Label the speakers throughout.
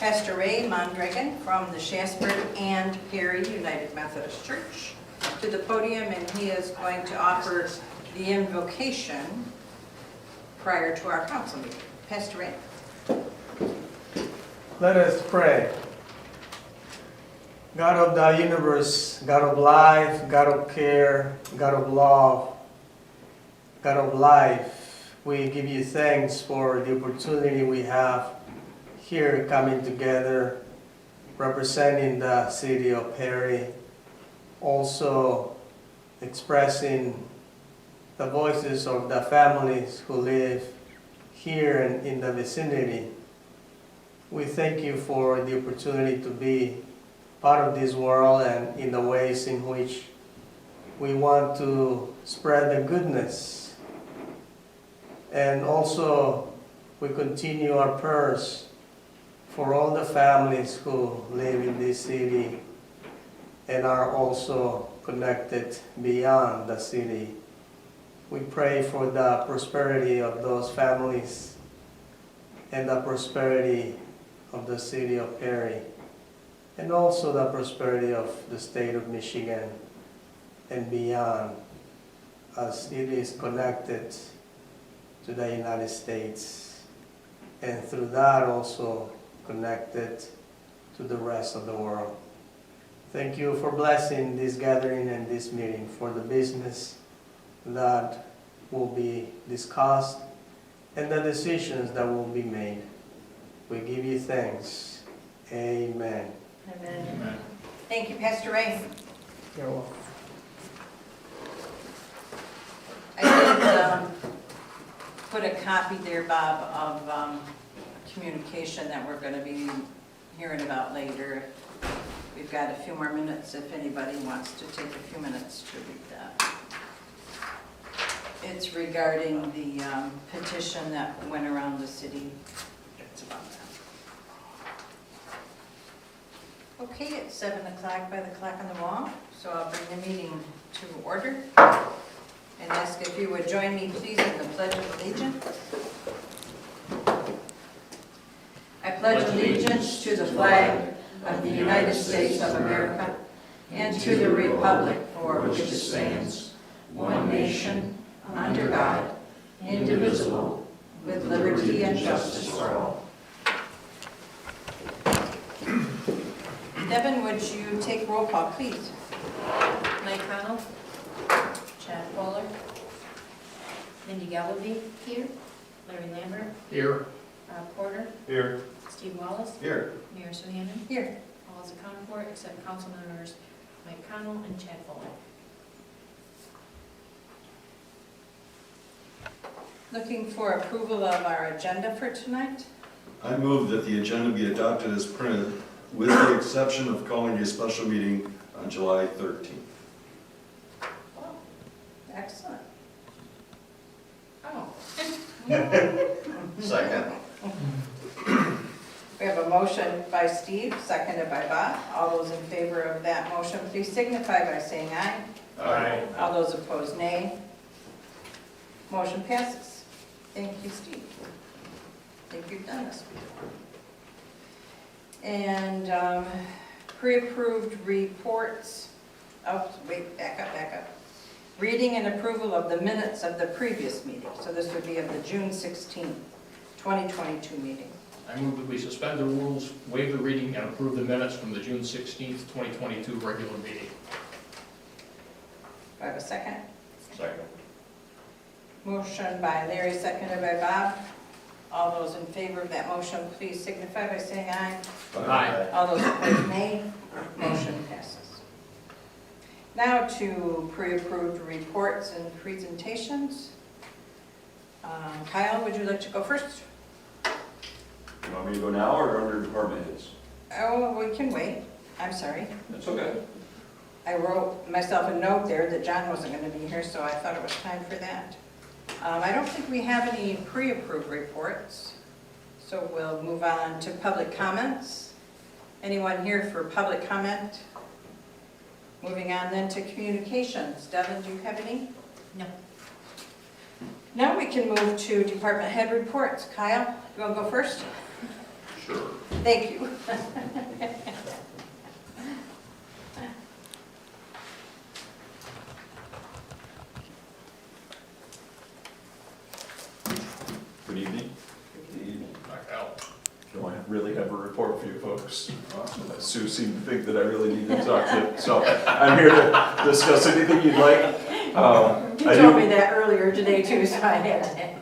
Speaker 1: Pastor Ray Mondragon from the Shasberg and Perry United Methodist Church to the podium, and he is going to offer the invocation prior to our council meeting. Pastor Ray.
Speaker 2: Let us pray. God of the universe, God of life, God of care, God of love, God of life, we give you thanks for the opportunity we have here coming together, representing the city of Perry, also expressing the voices of the families who live here and in the vicinity. We thank you for the opportunity to be part of this world and in the ways in which we want to spread the goodness. And also, we continue our prayers for all the families who live in this city and are also connected beyond the city. We pray for the prosperity of those families and the prosperity of the city of Perry, and also the prosperity of the state of Michigan and beyond, as it is connected to the United States, and through that also connected to the rest of the world. Thank you for blessing this gathering and this meeting, for the business that will be discussed and the decisions that will be made. We give you thanks. Amen.
Speaker 1: Amen. Amen. Thank you, Pastor Ray.
Speaker 2: You're welcome.
Speaker 1: I did put a copy there, Bob, of communication that we're going to be hearing about later. We've got a few more minutes if anybody wants to take a few minutes to read that. It's regarding the petition that went around the city. It's about that. Okay, it's 7 o'clock by the clock on the wall, so I'll bring the meeting to order and ask if you would join me, please, in the Pledge of Allegiance. I pledge allegiance to the flag of the United States of America and to the republic for which it stands, one nation, under God, indivisible, with liberty and justice for all. Devin, would you take roll call, please?
Speaker 3: Mike Connell. Chad Fuller. Mindy Gallaby. Here. Larry Lambert.
Speaker 4: Here.
Speaker 3: Rob Porter.
Speaker 4: Here.
Speaker 3: Steve Wallace.
Speaker 4: Here.
Speaker 3: Mayor Suhanen.
Speaker 1: Here.
Speaker 3: All is accounted for except council members Mike Connell and Chad Fuller.
Speaker 1: Looking for approval of our agenda for tonight.
Speaker 5: I move that the agenda be adopted as printed, with the exception of calling a special meeting on July 13th.
Speaker 1: Excellent. Oh.
Speaker 4: Second.
Speaker 1: We have a motion by Steve, seconded by Bob. All those in favor of that motion, please signify by saying aye.
Speaker 4: Aye.
Speaker 1: All those opposed, nay. Motion passes. Thank you, Steve. I think you've done this before. And pre-approved reports. Oh, wait, back up. Reading and approval of the minutes of the previous meeting. So this would be of the June 16th, 2022 meeting.
Speaker 4: I move that we suspend the rules, waive the reading, and approve the minutes from the June 16th, 2022 regular meeting.
Speaker 1: Do I have a second?
Speaker 4: Second.
Speaker 1: Motion by Larry, seconded by Bob. All those in favor of that motion, please signify by saying aye.
Speaker 4: Aye.
Speaker 1: All those opposed, nay. Motion passes. Now to pre-approved reports and presentations. Kyle, would you like to go first?
Speaker 6: You want me to go now or under department heads?
Speaker 1: Oh, we can wait. I'm sorry.
Speaker 6: That's okay.
Speaker 1: I wrote myself a note there that John wasn't going to be here, so I thought it was time for that. I don't think we have any pre-approved reports, so we'll move on to public comments. Anyone here for public comment? Moving on then to communications. Devin, do you have any?
Speaker 3: No.
Speaker 1: Now we can move to department head reports. Kyle, you want to go first?
Speaker 6: Sure.
Speaker 1: Thank you.
Speaker 6: Good evening.
Speaker 4: Back out.
Speaker 6: Do I really have a report for you folks? Sue seemed to think that I really needed to talk to you, so I'm here to discuss anything you'd like.
Speaker 1: You
Speaker 6: I
Speaker 1: told
Speaker 6: do-
Speaker 1: me that earlier today too, so I had to.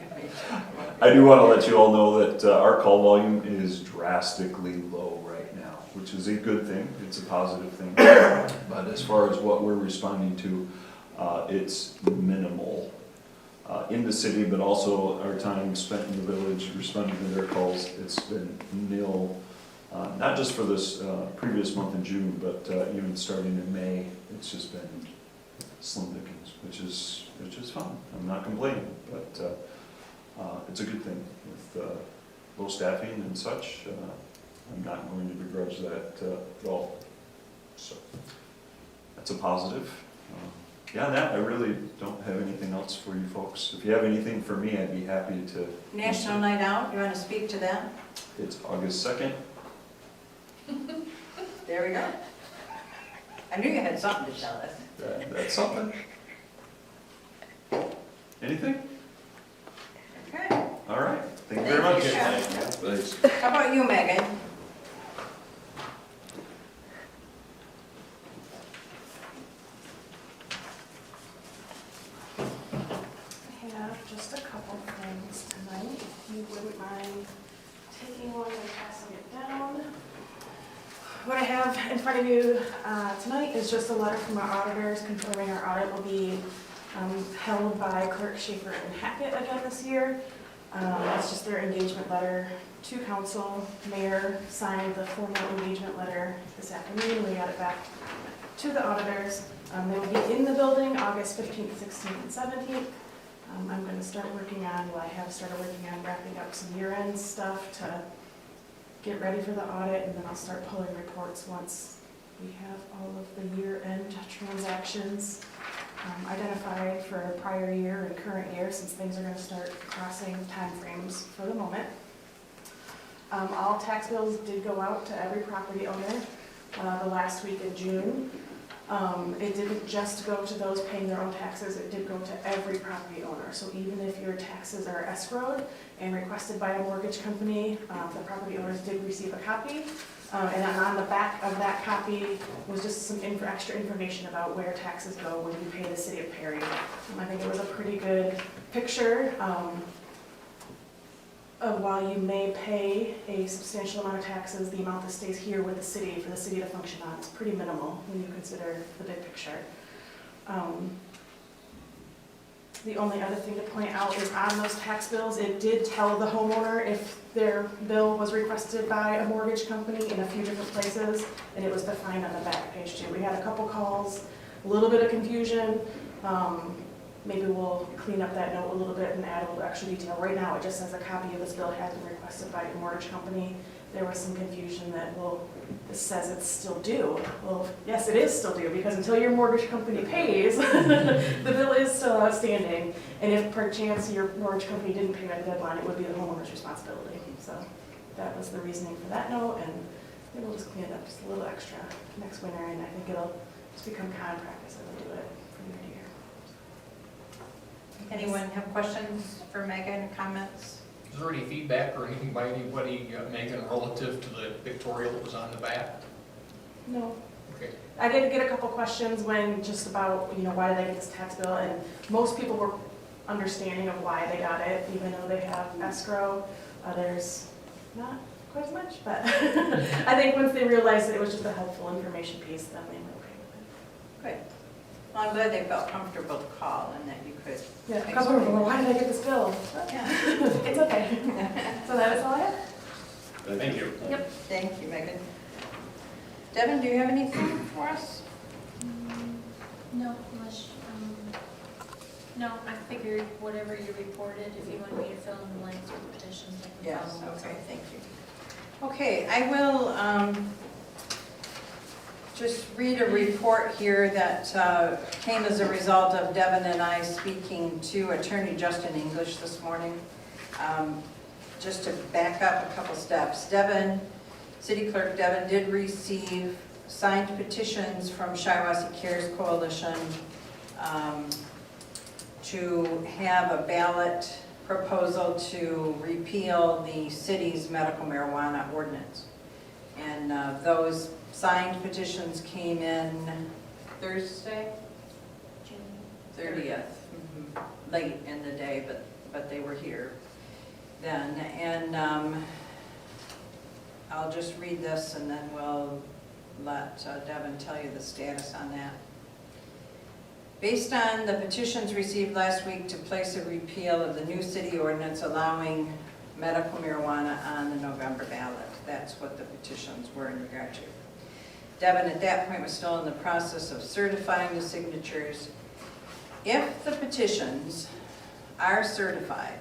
Speaker 6: I do want to let you all know that our call volume is drastically low right now, which is a good thing. It's a positive thing. But as far as what we're responding to, it's minimal in the city, but also our time spent in the village responding to their calls. It's been nil, not just for this previous month in June, but even starting in May. It's just been slim pickings, which is fun. I'm not complaining, but it's a good thing with low staffing and such. I'm not going to begrudge that at all. So that's a positive. Beyond that, I really don't have anything else for you folks. If you have anything for me, I'd be happy to.
Speaker 1: National Night Out, you want to speak to that?
Speaker 6: It's August 2nd.
Speaker 1: There we go. I knew you had something to tell us.
Speaker 6: That's something. Anything?
Speaker 1: Okay.
Speaker 6: All right. Thank you very much.
Speaker 5: Thanks.
Speaker 1: How about you, Megan?
Speaker 7: I have just a couple things tonight, if you wouldn't mind taking one and passing it down. What I have in front of you tonight is just a letter from our auditors confirming our audit will be held by Clerk Schaefer and Hackett again this year. It's just their engagement letter to council. Mayor signed the formal engagement letter this afternoon. We got it back to the auditors. They will be in the building August 15th, 16th, and 17th. I'm going to start working on, well, I have started working on wrapping up some year-end stuff to get ready for the audit, and then I'll start pulling reports once we have all of the year-end transactions identified for prior year and current year, since things are going to start crossing timeframes for the moment. All tax bills did go out to every property owner the last week of June. It didn't just go to those paying their own taxes, it did go to every property owner. So even if your taxes are escrowed and requested by a mortgage company, the property owners did receive a copy. And then on the back of that copy was just some extra information about where taxes go when you pay the city of Perry. I think it was a pretty good picture of while you may pay a substantial amount of taxes, the amount that stays here with the city for the city to function on is pretty minimal when you consider the big picture. The only other thing to point out is on those tax bills, it did tell the homeowner if their bill was requested by a mortgage company in a few different places, and it was defined on the back page too. We had a couple calls, a little bit of confusion. Maybe we'll clean up that note a little bit and add a little extra detail. Right now, it just says a copy of this bill has been requested by a mortgage company. There was some confusion that, well, this says it's still due. Well, yes, it is still due, because until your mortgage company pays, the bill is still outstanding. And if perchance your mortgage company didn't pay by the deadline, it would be the homeowner's responsibility. So that was the reasoning for that note, and maybe we'll just clean it up just a little extra next winter, and I think it'll just become common practice that we'll do it from year to year.
Speaker 1: Anyone have questions for Megan, comments?
Speaker 4: Is there any feedback or anything by anybody, Megan, relative to the pictorial that was on the back?
Speaker 7: No.
Speaker 4: Okay.
Speaker 7: I did get a couple questions when just about, why did I get this tax bill? And most people were understanding of why they got it, even though they have escrow. Others, not quite as much, but I think once they realized that it was just a helpful information piece, then they were okay with it.
Speaker 1: Good. Well, I'm glad they felt comfortable to call and that you could.
Speaker 7: Yeah, a couple of them were, why did I get this bill?
Speaker 1: Yeah.
Speaker 7: It's okay. So that is all I have.
Speaker 4: Thank you.
Speaker 7: Yep.
Speaker 1: Thank you, Megan. Devin, do you have anything for us?
Speaker 3: No, unless, no, I figured whatever you reported, if you want me to fill in the blanks with petitions, I can
Speaker 1: Yes,
Speaker 3: follow.
Speaker 1: okay, thank you. Okay, I will just read a report here that came as a result of Devin and I speaking to Attorney Justin English this morning. Just to back up a couple steps, Devin City Clerk Devin did receive signed petitions from Shiawassee Cares Coalition to have a ballot proposal to repeal the city's medical marijuana ordinance. And those signed petitions came in Thursday,
Speaker 3: June
Speaker 1: 30th, late in the day, but they were here then. And I'll just read this and then we'll let Devin tell you the status on that. Based on the petitions received last week to place a repeal of the new city ordinance allowing medical marijuana on the November ballot. That's what the petitions were in regard to. Devin at that point was still in the process of certifying the signatures. If the petitions are certified,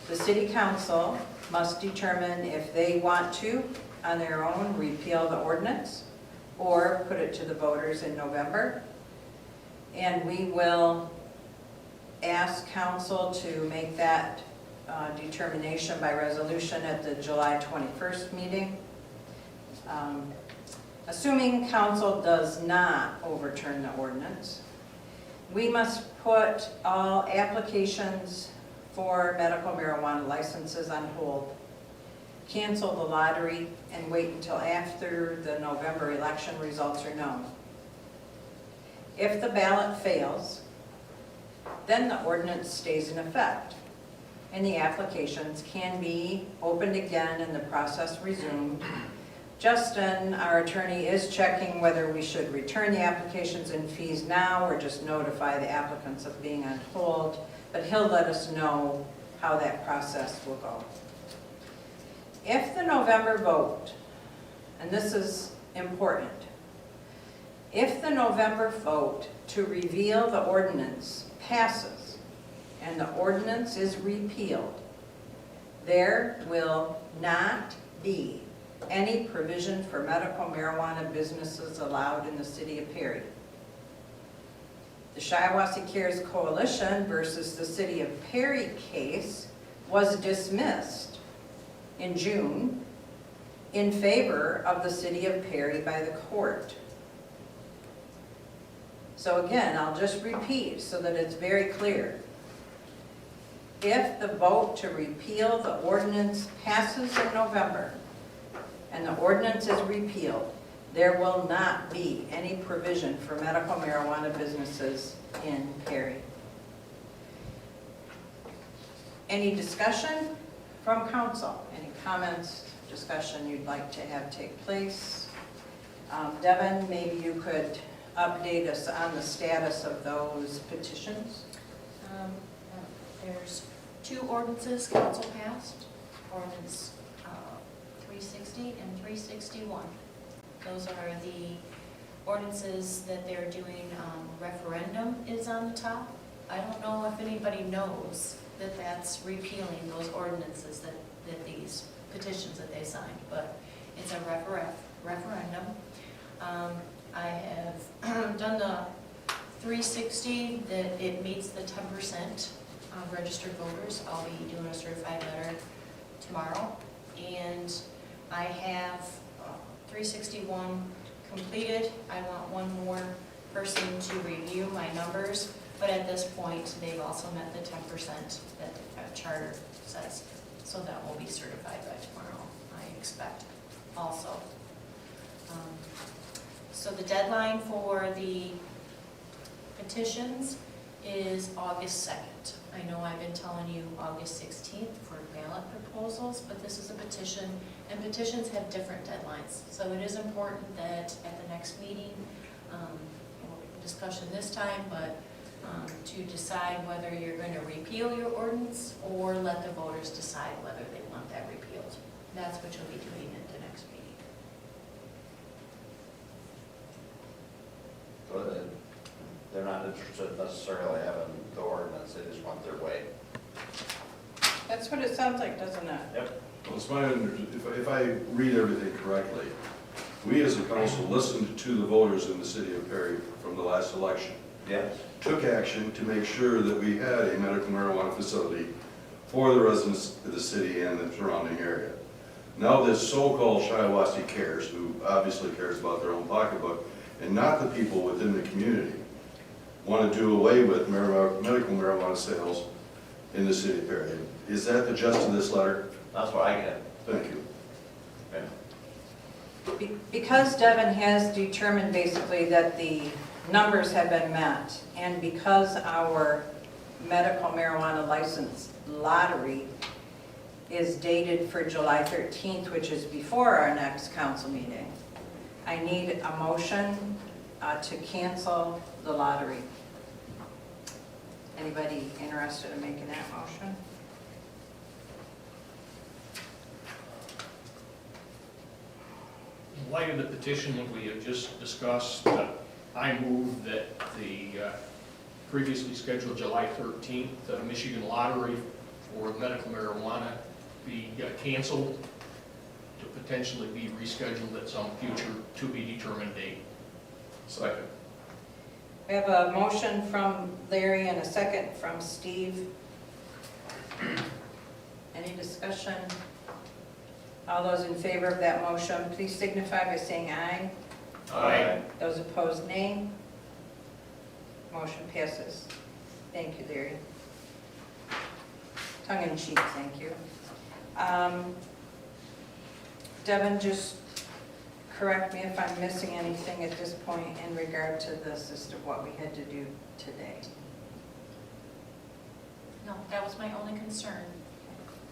Speaker 1: the city council must determine if they want to, on their own, repeal the ordinance or put it to the voters in November. And we will ask council to make that determination by resolution at the July 21st meeting. Assuming council does not overturn the ordinance, we must put all applications for medical marijuana licenses on hold, cancel the lottery, and wait until after the November election results are known. If the ballot fails, then the ordinance stays in effect, and the applications can be opened again and the process resumed. Justin, our attorney, is checking whether we should return the applications and fees now or just notify the applicants of being on hold, but he'll let us know how that process will go. If the November vote, and this is important, if the November vote to repeal the ordinance passes and the ordinance is repealed, there will not be any provision for medical marijuana businesses allowed in the city of Perry. The Shiawassee Cares Coalition versus the City of Perry case was dismissed in June in favor of the City of Perry by the court. So again, I'll just repeat so that it's very clear. If the vote to repeal the ordinance passes in November and the ordinance is repealed, there will not be any provision for medical marijuana businesses in Perry. Any discussion from council? Any comments, discussion you'd like to have take place? Devin, maybe you could update us on the status of those petitions?
Speaker 3: There's 2 ordinances council passed, ordinance 360 and 361. Those are the ordinances that they're doing, referendum is on the top. I don't know if anybody knows that that's repealing those ordinances that these petitions that they signed, but it's a referendum. I have done the 360, that it meets the 10% of registered voters. I'll be doing a certified letter tomorrow. And I have 361 completed. I want one more person to review my numbers, but at this point, they've also met the 10% that the charter says. So that will be certified by tomorrow, I expect also. So the deadline for the petitions is August 2nd. I know I've been telling you August 16th for ballot proposals, but this is a petition, and petitions have different deadlines. So it is important that at the next meeting, discussion this time, but to decide whether you're going to repeal your ordinance or let the voters decide whether they want that repealed. That's what you'll be doing at the next meeting.
Speaker 8: So they're not interested necessarily having the ordinance, they just want their way.
Speaker 1: That's what it sounds like, doesn't it?
Speaker 8: Yep.
Speaker 5: Well, it's my, if I read everything correctly, we as a council listened to the voters in the city of Perry from the last election.
Speaker 8: Yes.
Speaker 5: Took action to make sure that we had a medical marijuana facility for the residents of the city and the surrounding area. Now this so-called Shiawassee Cares, who obviously cares about their own pocketbook, and not the people within the community, want to do away with medical marijuana sales in the city of Perry. Is that the gist of this letter?
Speaker 8: That's what I get.
Speaker 5: Thank you.
Speaker 8: Okay.
Speaker 1: Because Devin has determined basically that the numbers have been met, and because our medical marijuana license lottery is dated for July 13th, which is before our next council meeting, I need a motion to cancel the lottery. Anybody interested in making that motion?
Speaker 4: In light of the petition that we have just discussed, I move that the previously scheduled July 13th Michigan lottery for medical marijuana be canceled to potentially be rescheduled at some future to-be-determined date.
Speaker 5: Second.
Speaker 1: We have a motion from Larry and a second from Steve. Any discussion? All those in favor of that motion, please signify by saying aye.
Speaker 4: Aye.
Speaker 1: Those opposed, nay. Motion passes. Thank you, Larry. Tongue in cheek, thank you. Devin, just correct me if I'm missing anything at this point in regard to this as to what we had to do today.
Speaker 3: No, that was my only concern,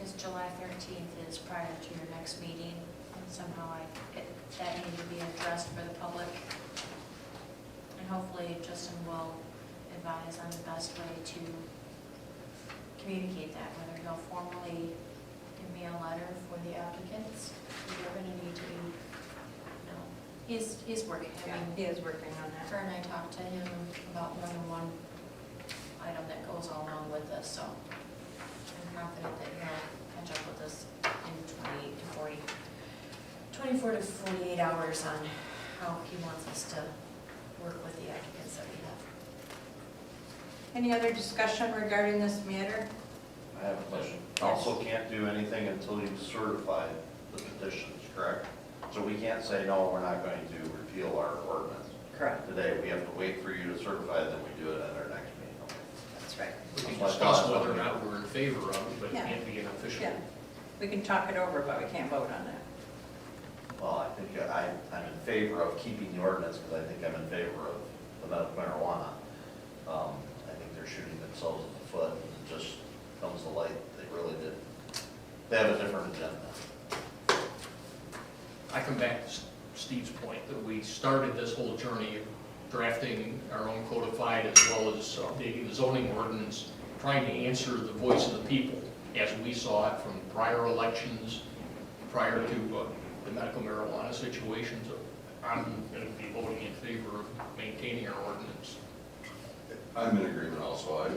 Speaker 3: is July 13th is prior to your next meeting, and somehow that needed to be addressed for the public. And hopefully Justin will advise on the best way to communicate that, whether he'll formally give me a letter for the applicants, they're gonna need to be, he's working. I mean,
Speaker 1: He is working on that.
Speaker 3: her and I talked to him about more than one item that goes along with this, so I'm confident that he'll catch up with us in 24 to 48 hours on how he wants us to work with the applicants that we have.
Speaker 1: Any other discussion regarding this matter?
Speaker 8: I have a question. Council can't do anything until you certify the petitions, correct? So we can't say, no, we're not going to repeal our ordinance.
Speaker 1: Correct.
Speaker 8: Today, we have to wait for you to certify, then we do it at our next meeting. Okay.
Speaker 1: That's right.
Speaker 4: We can discuss whether or not we're in favor of it, but it
Speaker 1: Yeah.
Speaker 4: can't be an official.
Speaker 1: Yeah. We can talk it over, but we can't vote on it.
Speaker 8: Well, I think I'm in favor of keeping the ordinance because I think I'm in favor of the medical marijuana. I think they're shooting themselves in the foot, and it just comes to light, they have a different agenda.
Speaker 4: I come back to Steve's point that we started this whole journey of drafting our own codified as well as updating the zoning ordinance, trying to answer the voice of the people as we saw it from prior elections, prior to the medical marijuana situations. I'm going to be voting in favor of maintaining our ordinance.
Speaker 5: I'm in agreement also.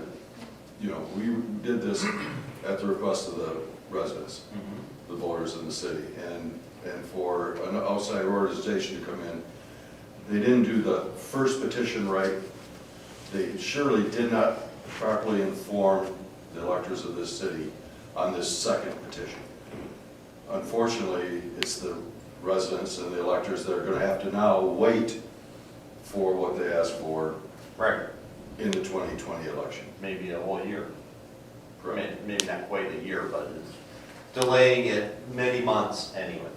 Speaker 5: We did this at the request of the residents, the voters in the city, and for an outside organization to come in, they didn't do the first petition right. They surely did not properly inform the electors of this city on this second petition. Unfortunately, it's the residents and the electors that are going to have to now wait for what they asked for
Speaker 8: Right.
Speaker 5: in the 2020 election.
Speaker 8: Maybe a whole year.
Speaker 5: Correct.
Speaker 8: Maybe not quite a year, but it's delaying it many months anyways.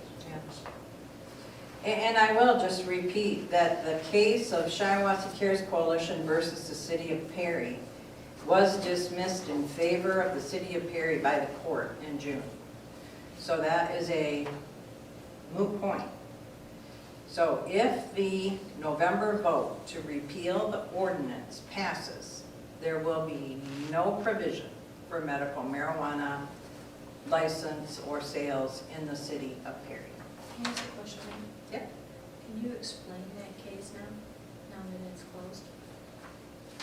Speaker 1: And I will just repeat that the case of Shiawassee Cares Coalition versus the City of Perry was dismissed in favor of the City of Perry by the court in June. So that is a moot point. So if the November vote to repeal the ordinance passes, there will be no provision for medical marijuana license or sales in the City of Perry.
Speaker 3: Can I ask a question?
Speaker 1: Yeah.
Speaker 3: Can you explain that case now that it's closed?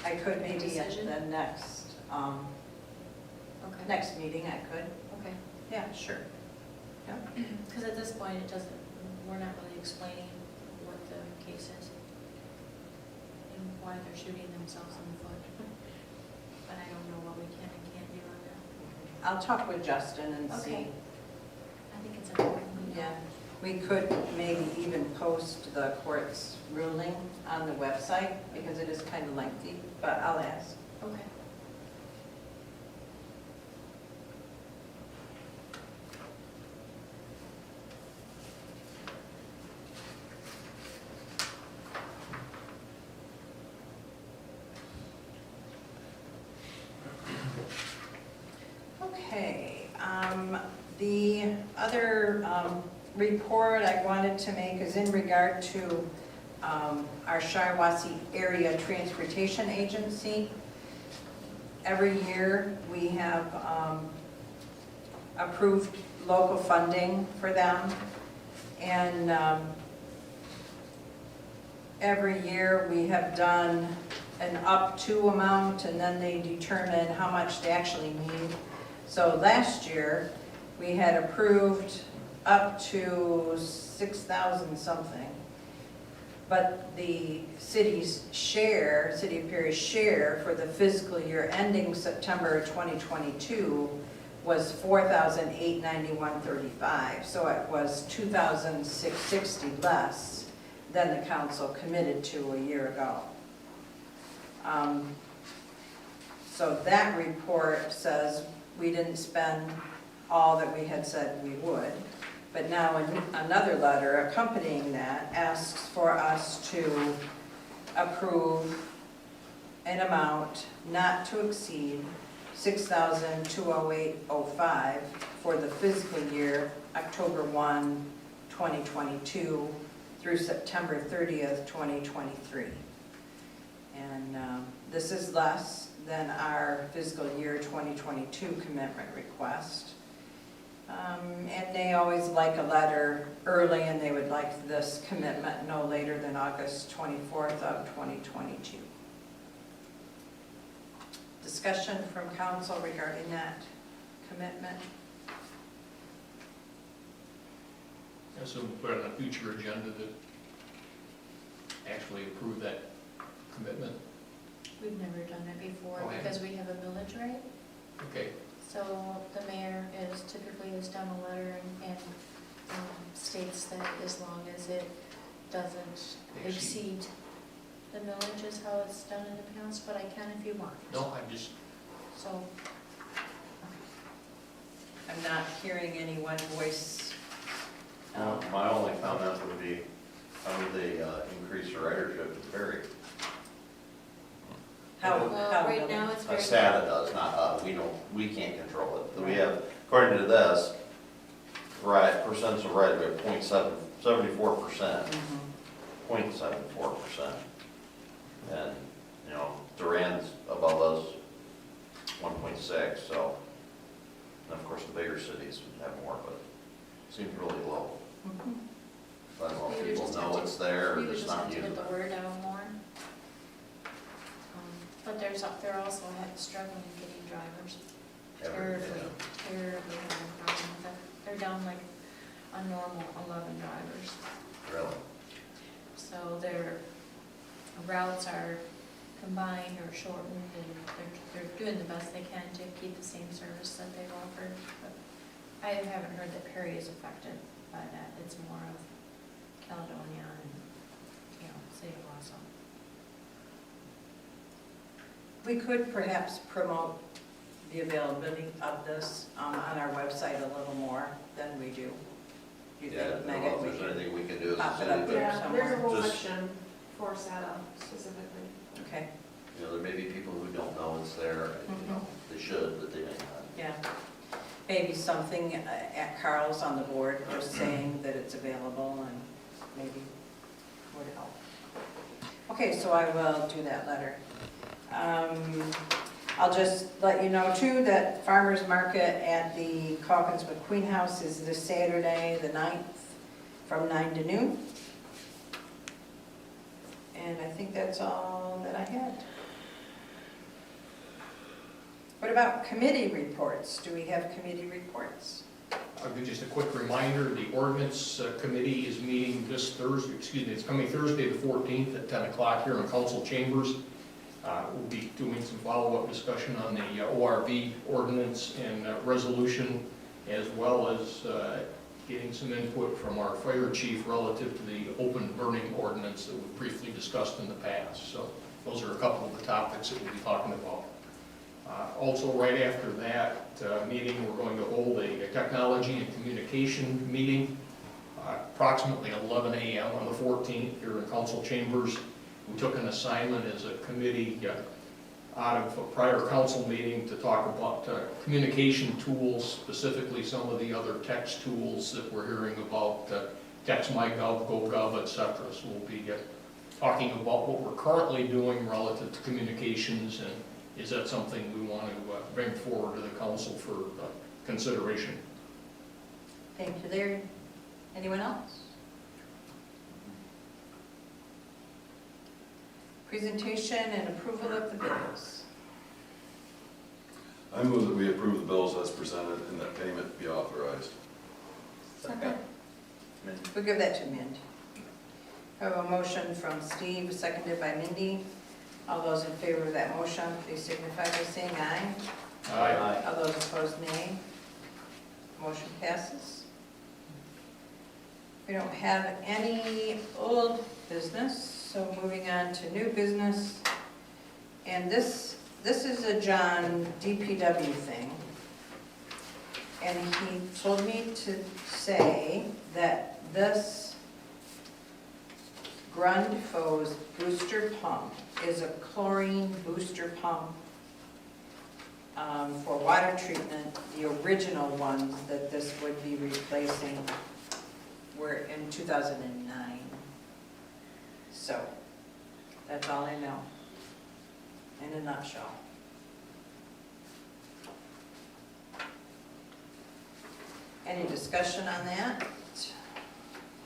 Speaker 1: I could maybe at
Speaker 3: Decision?
Speaker 1: the next,
Speaker 3: Okay.
Speaker 1: next meeting, I could.
Speaker 3: Okay.
Speaker 1: Yeah, sure. Yeah.
Speaker 3: Because at this point, we're not really explaining what the case is and why they're shooting themselves in the foot. But I don't know what we can and can't do on that.
Speaker 1: I'll talk with Justin and see.
Speaker 3: Okay. I think it's important.
Speaker 1: Yeah, we could maybe even post the court's ruling on the website, because it is kind of lengthy, but I'll ask.
Speaker 3: Okay.
Speaker 1: Okay, the other report I wanted to make is in regard to our Shiawassee Area Transportation Agency. Every year, we have approved local funding for them, and every year, we have done an up to amount, and then they determine how much they actually need. So last year, we had approved up to 6,000 something. But the city's share, City of Perry's share for the fiscal year ending September 2022 was $4,891.35. So it was $2,660 less than the council committed to a year ago. So that report says we didn't spend all that we had said we would. But now another letter accompanying that asks for us to approve an amount not to exceed $6,208.05 for the fiscal year October 1, 2022 through September 30th, 2023. And this is less than our fiscal year 2022 commitment request. And they always like a letter early, and they would like this commitment no later than August 24th of 2022. Discussion from council regarding that commitment?
Speaker 4: So we'll put it on a future agenda to actually approve that commitment.
Speaker 3: We've never done it before
Speaker 4: Okay.
Speaker 3: because we have a millage rate.
Speaker 4: Okay,
Speaker 3: So the mayor typically has done a letter and states that as long as it doesn't exceed the millage is how it's done in the past, but I can if you want.
Speaker 4: no, I'm just,
Speaker 3: So,
Speaker 1: I'm not hearing any one voice.
Speaker 8: My only comment would be, how would they increase the ridership in Perry?
Speaker 1: How
Speaker 3: well, right
Speaker 1: will
Speaker 3: now
Speaker 1: it-
Speaker 3: it's very.
Speaker 8: SATA does, not us, we can't control it. We have, according to this, percents of right, we have 74%,
Speaker 1: Mhm.
Speaker 8: 0.74%. And, you know, Duran's above us, 1.6, so, and of course, the bigger cities would have more, but it seems really low.
Speaker 1: Mhm.
Speaker 8: I don't know
Speaker 3: We
Speaker 8: if
Speaker 3: would
Speaker 8: people
Speaker 3: just
Speaker 8: know
Speaker 3: have to-
Speaker 8: it's there, or
Speaker 3: We would
Speaker 8: just
Speaker 3: just have
Speaker 8: not
Speaker 3: to
Speaker 8: using
Speaker 3: get
Speaker 8: it.
Speaker 3: the word out more. But they're also struggling getting drivers. Terribly having a problem with it. They're down like a normal 11 drivers.
Speaker 8: Really?
Speaker 3: So their routes are combined or shortened, and they're doing the best they can to keep the same service that they've offered. But I haven't heard that Perry is affected by that. It's more of Caledonia and, City of Wausau.
Speaker 1: We could perhaps promote the availability of this on our website a little more than we do. Do you
Speaker 8: Yeah, I
Speaker 1: think,
Speaker 8: don't know
Speaker 1: Megan,
Speaker 8: if
Speaker 1: we
Speaker 8: there's
Speaker 1: could?
Speaker 8: anything we can do as
Speaker 1: pop
Speaker 8: a
Speaker 1: it
Speaker 8: city,
Speaker 1: up
Speaker 8: but,
Speaker 1: there?
Speaker 7: Yeah, there's a whole
Speaker 8: Just-
Speaker 7: section for SATA specifically.
Speaker 1: Okay,
Speaker 8: you know, there may be people who don't know it's there, you know, they should, but they may not.
Speaker 1: yeah. Maybe something at Carl's on the board, just saying that it's available and maybe would help. Okay, so I will do that letter. I'll just let you know too that farmer's market at the Calkins McQueen House is this Saturday, the 9th, from 9 to noon. And I think that's all that I had. What about committee reports? Do we have committee reports?
Speaker 4: just a quick reminder, the ordinance committee is meeting this Thursday, it's coming Thursday the 14th at 10 o'clock here in council chambers. We'll be doing some follow-up discussion on the ORV ordinance and resolution, as well as getting some input from our fire chief relative to the open burning ordinance that we briefly discussed in the past. So those are a couple of the topics that we'll be talking about. Also, right after that meeting, we're going to hold a technology and communication meeting, approximately 11 a.m. on the 14th here in council chambers. We took an assignment as a committee out of a prior council meeting to talk about communication tools, specifically some of the other text tools that we're hearing about, TextMyGov, GoGov, et cetera. So we'll be talking about what we're currently doing relative to communications, and is that something we want to bring forward to the council for consideration.
Speaker 1: Thank you there. Anyone else? Presentation and approval of the bills.
Speaker 5: I move that we approve the bills as presented and that payment be authorized.
Speaker 3: Second.
Speaker 1: We'll give that to Mindy. I have a motion from Steve, seconded by Mindy. All those in favor of that motion, please signify by saying aye.
Speaker 4: Aye.
Speaker 1: All those opposed, nay. Motion passes. We don't have any old business, so moving on to new business. And this is a John DPW thing. And he told me to say that this Grundfos booster pump is a chlorine booster pump for water treatment. The original ones that this would be replacing were in 2009. So, that's all I know, in a nutshell. Any discussion on that?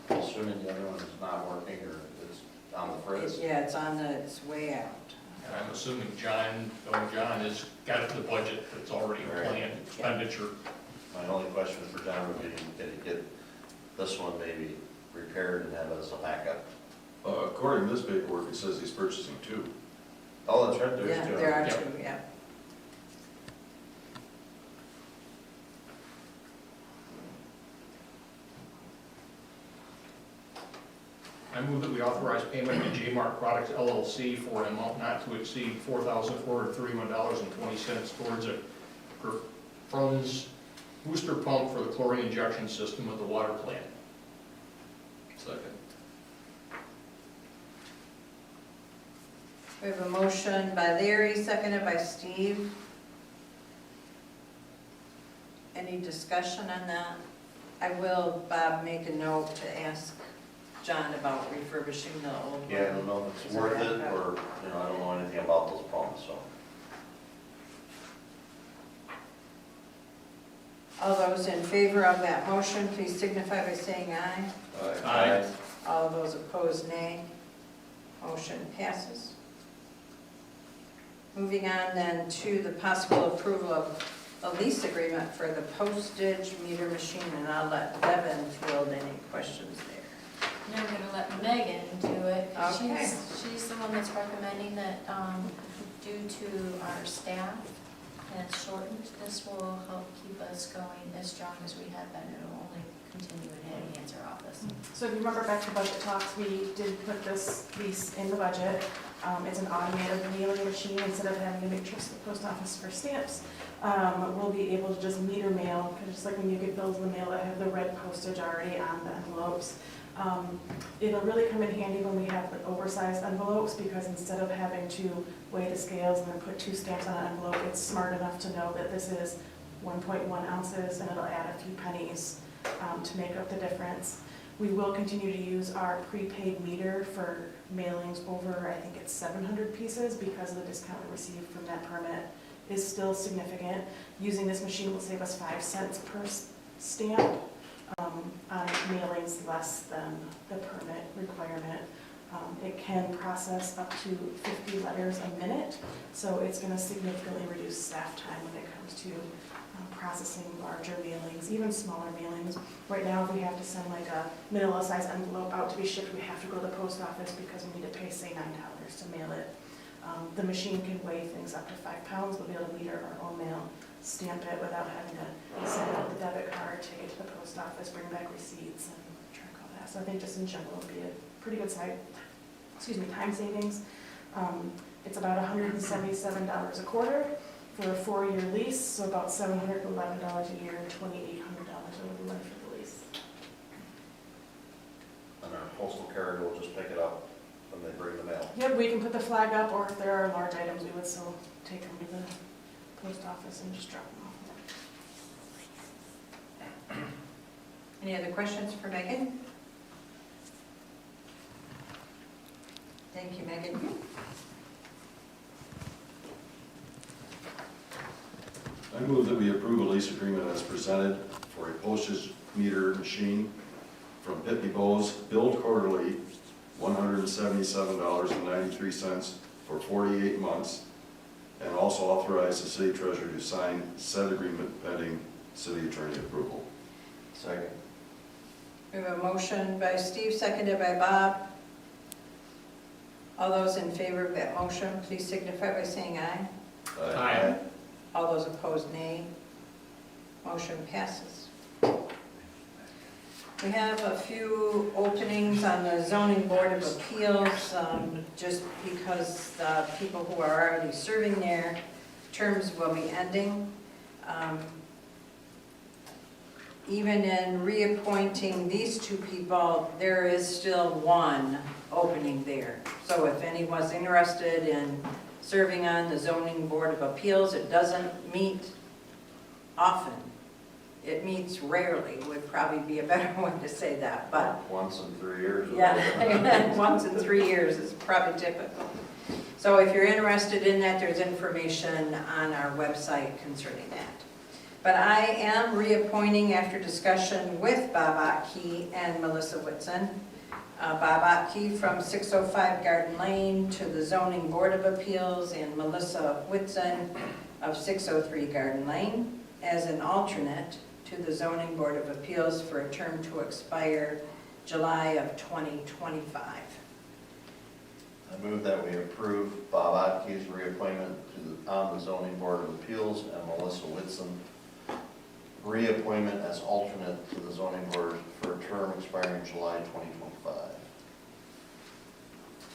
Speaker 8: Assuming the other one is not working or it's on the fritz.
Speaker 1: Yeah, it's on its way out.
Speaker 4: And I'm assuming John has got the budget that's already
Speaker 8: Right.
Speaker 4: planned expenditure.
Speaker 8: My only question for John would be, can he get this one maybe repaired and have it as a backup?
Speaker 5: According to this paperwork, it says he's purchasing two.
Speaker 8: Oh, that's right, there's
Speaker 1: Yeah,
Speaker 8: two.
Speaker 1: there are
Speaker 4: Yeah.
Speaker 1: two, yeah.
Speaker 4: I move that we authorize payment to J-Mark Products LLC for an amount not to exceed $4,431.20 towards a Franz booster pump for the chlorine injection system of the water plant.
Speaker 5: Second.
Speaker 1: We have a motion by Larry, seconded by Steve. Any discussion on that? I will, Bob, make a note to ask John about refurbishing the old one.
Speaker 8: Yeah, I don't know if it's worth it or, I don't know anything about those pumps, so.
Speaker 1: All those in favor of that motion, please signify by saying aye.
Speaker 4: Aye.
Speaker 1: All those opposed, nay. Motion passes. Moving on then to the possible approval of a lease agreement for the postage meter machine, and I'll let Devin field any questions there.
Speaker 3: Now I'm gonna let Megan do it.
Speaker 1: Okay.
Speaker 3: She's the one that's recommending that, due to our staff and it's shortened, this will help keep us going as strong as we have been. It'll only continue to enhance our office.
Speaker 7: So if you remember back to budget talks, we did put this lease in the budget. It's an automated mailing machine. Instead of having to make trips to the post office for stamps, we'll be able to just meter mail, just like when you get bills in the mail that have the red postage already on the envelopes. It'll really come in handy when we have the oversized envelopes, because instead of having to weigh the scales and then put 2 stamps on an envelope, it's smart enough to know that this is 1.1 ounces, and it'll add a few pennies to make up the difference. We will continue to use our prepaid meter for mailings over, I think it's 700 pieces, because of the discount we received from that permit is still significant. Using this machine will save us 5 cents per stamp on mailings less than the permit requirement. It can process up to 50 letters a minute, so it's going to significantly reduce staff time when it comes to processing larger mailings, even smaller mailings. Right now, if we have to send like a manila-sized envelope out to be shipped, we have to go to the post office because we need to pay, say, $9 to mail it. The machine can weigh things up to 5 pounds. We'll be able to meter our own mail, stamp it without having to send out the debit card, take it to the post office, bring back receipts, and track all that. So I think just in general, it'll be a pretty good time savings. It's about $177 a quarter for a 4-year lease, so about $711 a year, and $2,800 over the life of the lease.
Speaker 8: And our postal carrier will just pick it up when they bring the mail.
Speaker 7: Yep, we can put the flag up, or if there are large items, we would still take them to the post office and just drop them off.
Speaker 1: Any other questions for Megan? Thank you, Megan.
Speaker 5: I move that we approve a lease agreement as presented for a postage meter machine from Pitney Bowes, billed quarterly, $177.93 for 48 months, and also authorize the city treasurer to sign said agreement pending city attorney approval.
Speaker 8: Second.
Speaker 1: We have a motion by Steve, seconded by Bob. All those in favor of that motion, please signify by saying aye.
Speaker 4: Aye.
Speaker 1: All those opposed, nay. Motion passes. We have a few openings on the zoning board of appeals, just because the people who are already serving their terms will be ending. Even in reappointing these two people, there is still one opening there. So if anyone's interested in serving on the zoning board of appeals, it doesn't meet often. It meets rarely, would probably be a better way to say that, but
Speaker 8: Once in 3 years.
Speaker 1: yeah, once in 3 years is probably typical. So if you're interested in that, there's information on our website concerning that. But I am reappointing after discussion with Bob Otkey and Melissa Whitson. Bob Otkey from 605 Garden Lane to the Zoning Board of Appeals, and Melissa Whitson of 603 Garden Lane as an alternate to the Zoning Board of Appeals for a term to expire July of 2025.
Speaker 8: I move that we approve Bob Otkey's reappointment on the zoning board of appeals and Melissa Whitson reappointment as alternate to the zoning board for a term expiring July 2025.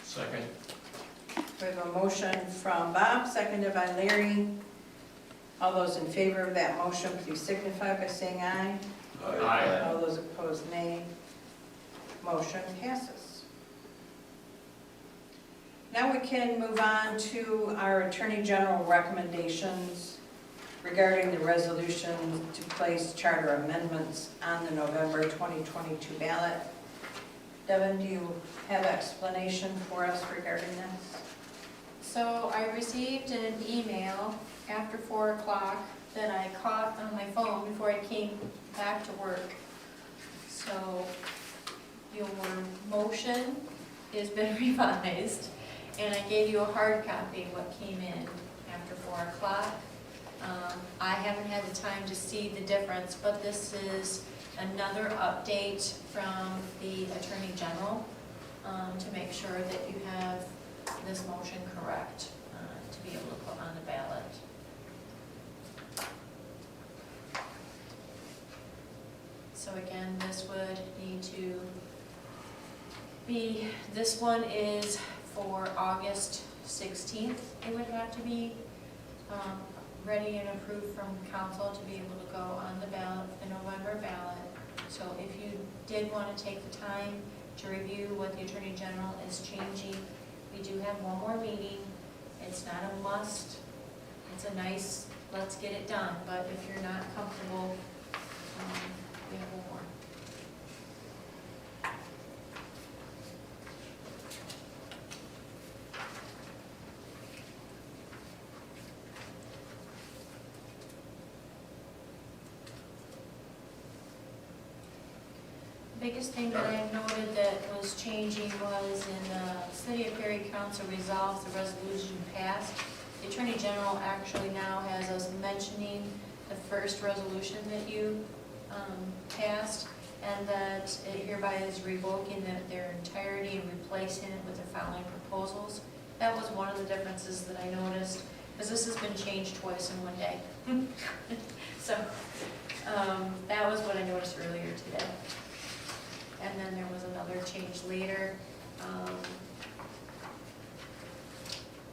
Speaker 4: Second.
Speaker 1: We have a motion from Bob, seconded by Larry. All those in favor of that motion, please signify by saying aye.
Speaker 4: Aye.
Speaker 1: All those opposed, nay. Motion passes. Now we can move on to our Attorney General recommendations regarding the resolution to place charter amendments on the November 2022 ballot. Devin, do you have explanation for us regarding this?
Speaker 3: So I received an email after 4 o'clock that I caught on my phone before I came back to work. So your motion has been revised, and I gave you a hard copy of what came in after 4 o'clock. I haven't had the time to see the difference, but this is another update from the Attorney General to make sure that you have this motion correct to be able to put on the ballot. So again, this would need to be, this one is for August 16th. It would have to be ready and approved from council to be able to go on the ballot, the November ballot. So if you did want to take the time to review what the Attorney General is changing, we do have one more meeting. It's not a must. It's a nice, let's get it done, but if you're not comfortable, we have one more. Biggest thing that I noted that was changing was in the City of Perry Council resolves the resolution passed. The Attorney General actually now has us mentioning the first resolution that you passed, and that it hereby is revoking their entirety and replacing it with the following proposals. that was one of the differences that I noticed, because this has been changed twice in one day. So, that was what I noticed earlier today. And then there was another change later.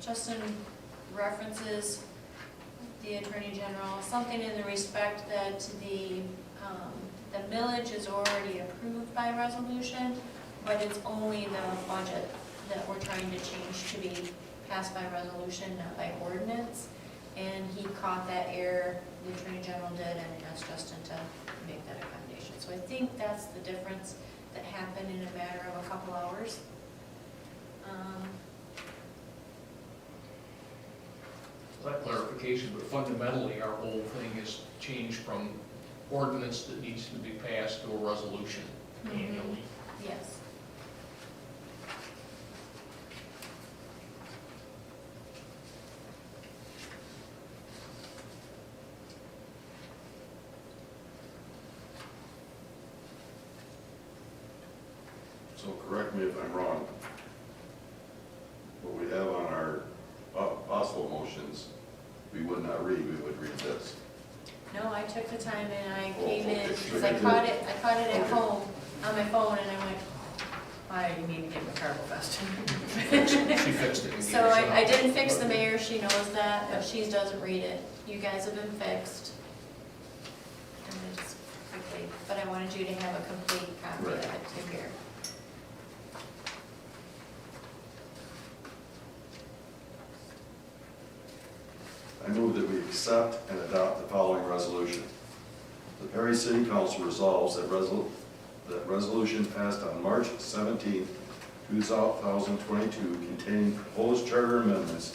Speaker 3: Justin references the Attorney General, something in the respect that the millage is already approved by resolution, but it's only the budget that we're trying to change to be passed by resolution, not by ordinance. And he caught that error, the Attorney General did, and asked Justin to make that accommodation. So I think that's the difference that happened in a matter of a couple hours.
Speaker 4: That clarification, but fundamentally, our whole thing is changed from ordinance that needs to be passed to a resolution annually.
Speaker 3: Yes.
Speaker 5: So correct me if I'm wrong. What we have on our possible motions, we would not read, we would read this.
Speaker 3: No, I took the time and I
Speaker 5: Oh,
Speaker 3: came in,
Speaker 5: okay.
Speaker 3: because I caught it at
Speaker 5: Okay.
Speaker 3: home on my phone, and I went, I need to get with Carol Fest.
Speaker 4: She fixed it. and
Speaker 3: So
Speaker 4: gave us
Speaker 3: I
Speaker 4: an
Speaker 3: didn't fix the mayor, she knows that, but she doesn't read it. You guys have been fixed. And I just quickly, but I wanted you to have a complete copy of
Speaker 5: Right.
Speaker 3: it to hear.
Speaker 5: I move that we accept and adopt the following resolution. The Perry City Council resolves that resolution passed on March 17, 2022, containing proposed charter amendments,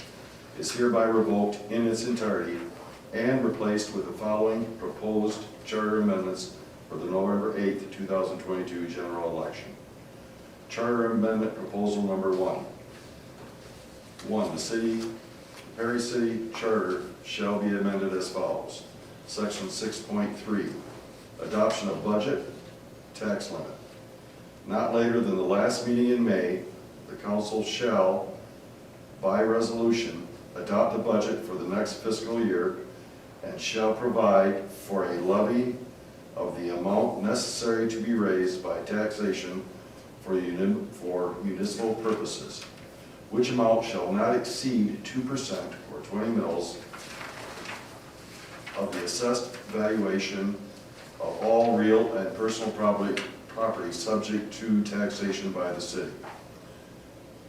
Speaker 5: is hereby revoked in its entirety and replaced with the following proposed charter amendments for the November 8, 2022 general election. Charter Amendment Proposal Number 1. 1. The Perry City Charter shall be amended as follows. Section 6.3, adoption of budget, tax limit. Not later than the last meeting in May, the council shall, by resolution, adopt the budget for the next fiscal year and shall provide for a levy of the amount necessary to be raised by taxation for municipal purposes, which amount shall not exceed 2% or 20 mils of the assessed valuation of all real and personal property subject to taxation by the city.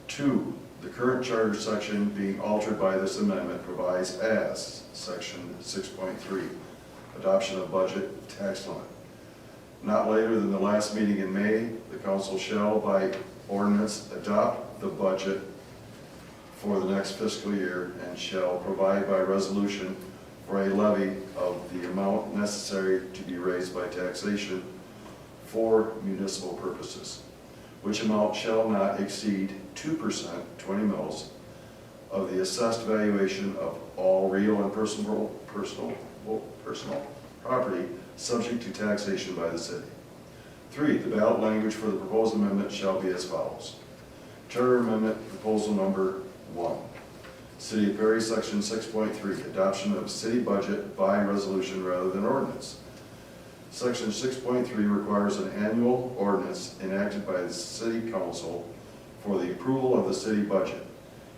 Speaker 5: 2, the current charter section being altered by this amendment provides as section 6.3, adoption of budget tax limit. Not later than the last meeting in May, the council shall by ordinance adopt the budget for the next fiscal year and shall provide by resolution for a levy of the amount necessary to be raised by taxation for municipal purposes, which amount shall not exceed 2%, 20 mils, of the assessed valuation of all real and personal property subject to taxation by the city. 3, the ballot language for the proposed amendment shall be as follows. Charter Amendment Proposal Number 1. City of Perry, Section 6.3, adoption of city budget by resolution rather than ordinance. Section 6.3 requires an annual ordinance enacted by the city council for the approval of the city budget.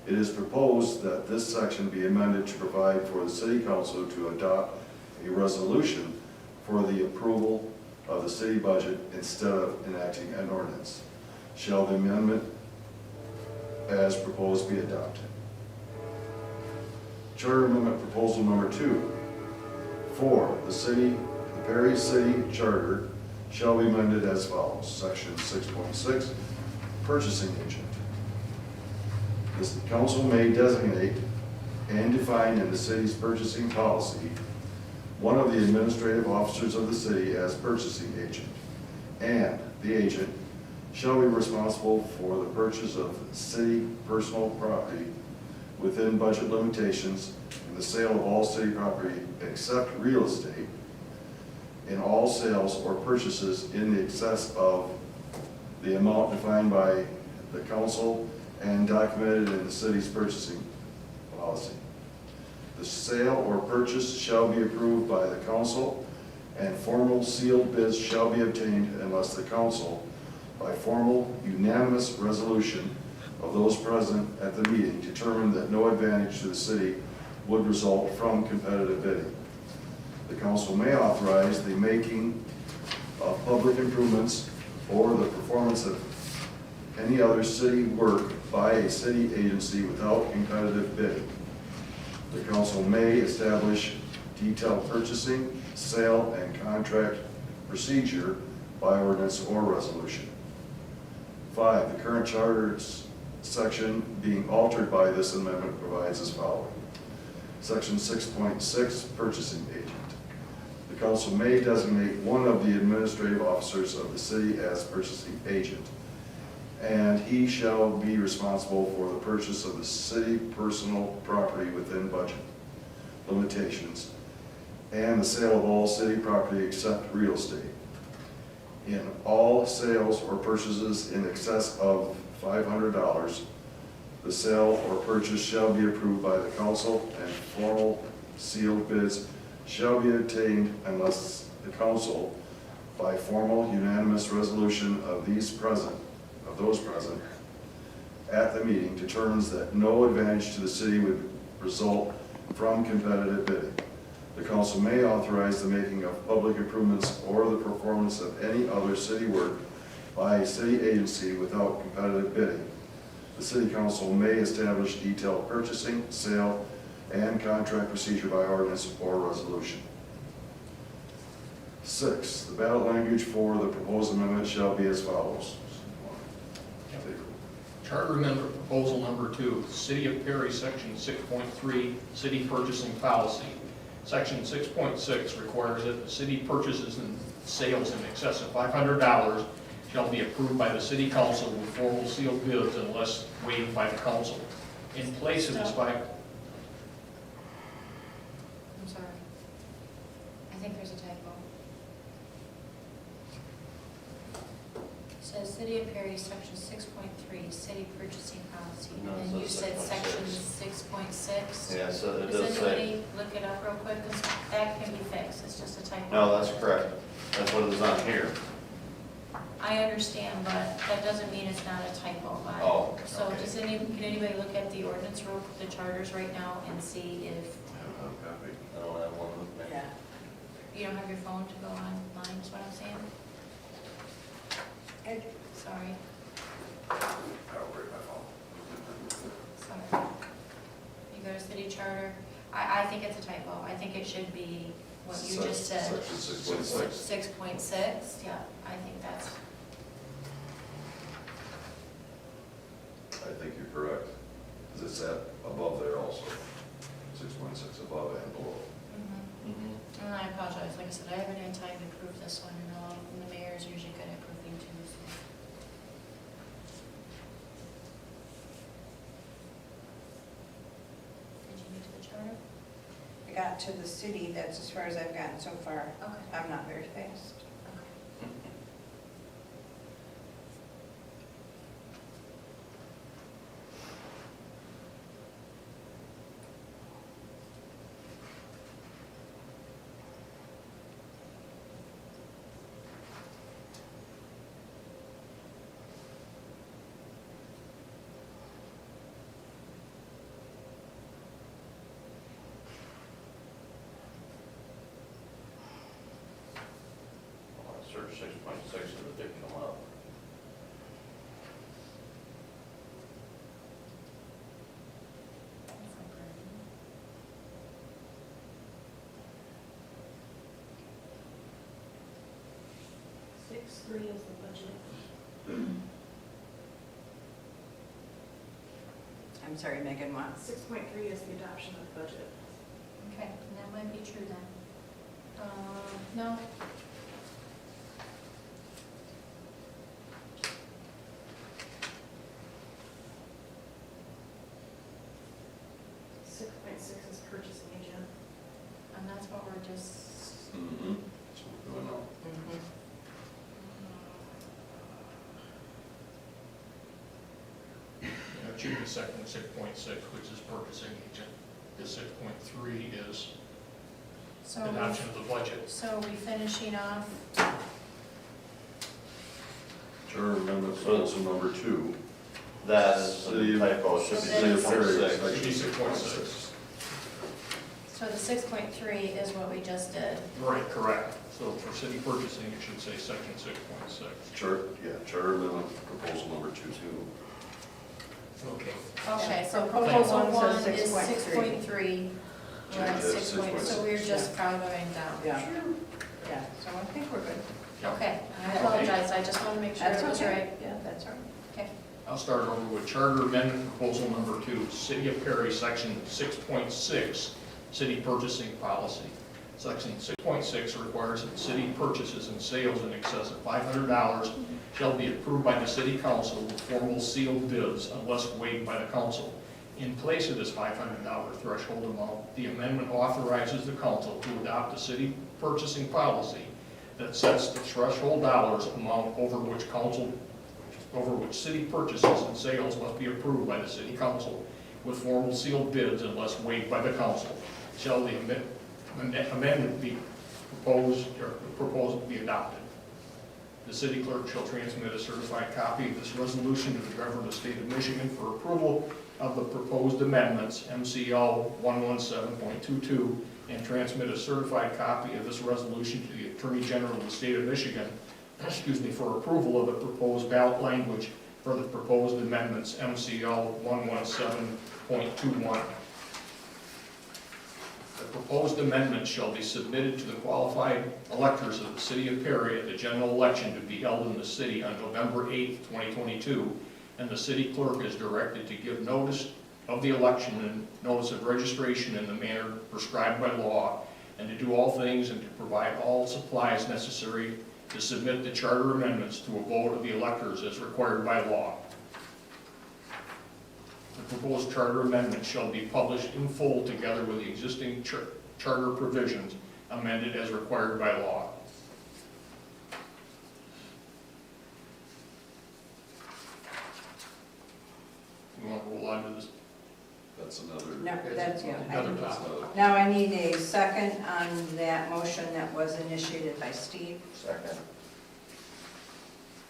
Speaker 5: It is proposed that this section be amended to provide for the city council to adopt a resolution for the approval of the city budget instead of enacting an ordinance. Shall the amendment as proposed be adopted? Charter Amendment Proposal Number 2. 4, the Perry City Charter shall be amended as follows. Section 6.6, purchasing agent. The council may designate and define in the city's purchasing policy one of the administrative officers of the city as purchasing agent, and the agent shall be responsible for the purchase of city personal property within budget limitations and the sale of all city property except real estate in all sales or purchases in the excess of the amount defined by the council and documented in the city's purchasing policy. The sale or purchase shall be approved by the council, and formal sealed bids shall be obtained unless the council, by formal unanimous resolution of those present at the meeting, determined that no advantage to the city would result from competitive bidding. The council may authorize the making of public improvements or the performance of any other city work by a city agency without competitive bidding. The council may establish detailed purchasing, sale, and contract procedure by ordinance or resolution. 5, the current charter's section being altered by this amendment provides as follows. Section 6.6, purchasing agent. The council may designate one of the administrative officers of the city as purchasing agent, and he shall be responsible for the purchase of the city personal property within budget limitations and the sale of all city property except real estate. In all sales or purchases in excess of $500, the sale or purchase shall be approved by the council, and formal sealed bids shall be obtained unless the council, by formal unanimous resolution of those present at the meeting, determines that no advantage to the city would result from competitive bidding. The council may authorize the making of public improvements or the performance of any other city work by a city agency without competitive bidding. The city council may establish detailed purchasing, sale, and contract procedure by ordinance or resolution. 6, the ballot language for the proposed amendment shall be as follows.
Speaker 4: Charter Amendment Proposal Number 2, City of Perry, Section 6.3, City Purchasing Policy. Section 6.6 requires that the city purchases and sales in excess of $500 shall be approved by the city council with formal sealed bids unless waived by the council. In place of this
Speaker 3: I'm sorry. I think there's a typo. It says City of Perry, Section 6.3, City Purchasing Policy.
Speaker 8: No, it
Speaker 3: And then you
Speaker 8: says
Speaker 3: said
Speaker 8: 6.6.
Speaker 3: Section 6.6.
Speaker 8: Yeah, so it
Speaker 3: Does
Speaker 8: does say,
Speaker 3: anybody look it up real quick? 'Cause that can be fixed, it's just a typo.
Speaker 8: no, that's correct. That's what it is on here.
Speaker 3: I understand, but that doesn't mean it's not a typo.
Speaker 8: Oh,
Speaker 3: So
Speaker 8: okay.
Speaker 3: can anybody look at the ordinance, the charters right now and see if,
Speaker 8: I don't have one with me.
Speaker 1: Yeah.
Speaker 3: you don't have your phone to go online, is what I'm saying? Sorry,
Speaker 8: I'll bring my phone.
Speaker 3: sorry. You go to city charter, I think it's a typo. I think it should be what you just said.
Speaker 5: Section 6.6.
Speaker 3: 6.6, yeah, I think that's,
Speaker 5: I think you're correct, because it's at above there also, 6.6 above and below.
Speaker 3: and I apologize, like I said, I haven't had time to prove this one, and the mayor's usually good at proving too, so. Did you get to the charter?
Speaker 1: I got to the city, that's as far as I've gotten so far.
Speaker 3: Okay.
Speaker 1: I'm not very fast.
Speaker 8: Well, I searched 6.6 and it didn't come up.
Speaker 7: Six, three is the budget.
Speaker 1: I'm sorry, Megan, what?
Speaker 7: 6.3 is the adoption of the budget.
Speaker 3: Okay, and that might be true then. No.
Speaker 7: 6.6 is purchasing agent.
Speaker 3: And that's what we're just,
Speaker 5: Mm-hmm. That's what we're doing now.
Speaker 4: should be section 6.6, which is purchasing agent. The 6.3 is
Speaker 3: So,
Speaker 4: adoption of the budget.
Speaker 3: so we finishing off,
Speaker 5: Charter amendment proposal number 2.
Speaker 8: That is
Speaker 5: City-
Speaker 8: a typo, it should be
Speaker 3: So then-
Speaker 8: 6.6.
Speaker 4: Should be 6.6.
Speaker 3: so the 6.3 is what we just did.
Speaker 4: Right, correct. So for city purchasing, it should say section 6.6.
Speaker 5: Charter amendment proposal number 2.
Speaker 4: Okay.
Speaker 3: Okay, so
Speaker 1: Proposal
Speaker 3: proposal
Speaker 1: one
Speaker 3: one
Speaker 1: says
Speaker 3: is
Speaker 1: 6.3.
Speaker 3: 6.3, we're at
Speaker 5: Yeah,
Speaker 3: 6.6, so we're
Speaker 5: 6.6.
Speaker 3: just coloring down.
Speaker 1: Yeah. Yeah, so I think we're good.
Speaker 3: Okay, I apologize, I just want to make sure
Speaker 1: That's
Speaker 3: it was
Speaker 1: okay.
Speaker 3: right.
Speaker 1: Yeah, that's all right.
Speaker 3: Okay.
Speaker 4: I'll start over with charter amendment proposal number 2, City of Perry, section 6.6, city purchasing policy. Section 6.6 requires that city purchases and sales in excess of $500 shall be approved by the city council with formal sealed bids unless waived by the council. In place of this $500 threshold amount, the amendment authorizes the council to adopt a city purchasing policy that sets the threshold dollars amount over which city purchases and sales must be approved by the city council with formal sealed bids unless waived by the council. Shall the amendment be proposed to be adopted? The city clerk shall transmit a certified copy of this resolution to the government of the state of Michigan for approval of the proposed amendments, MCL 117.22, and transmit a certified copy of this resolution to the Attorney General of the state of Michigan, for approval of the proposed ballot language for the proposed amendments, MCL 117.21. The proposed amendment shall be submitted to the qualified electors of the city of Perry at the general election to be held in the city on November 8th, 2022, and the city clerk is directed to give notice of the election and notice of registration in the manner prescribed by law, and to do all things and to provide all supplies necessary to submit the charter amendments to a vote of the electors as required by law. The proposed charter amendment shall be published in full together with the existing charter provisions amended as required by law. You want to roll on to this?
Speaker 5: That's another.
Speaker 1: No, that's, yeah.
Speaker 4: Another
Speaker 5: That's
Speaker 4: topic.
Speaker 5: another.
Speaker 1: Now I need a second on that motion that was initiated by Steve.
Speaker 8: Second.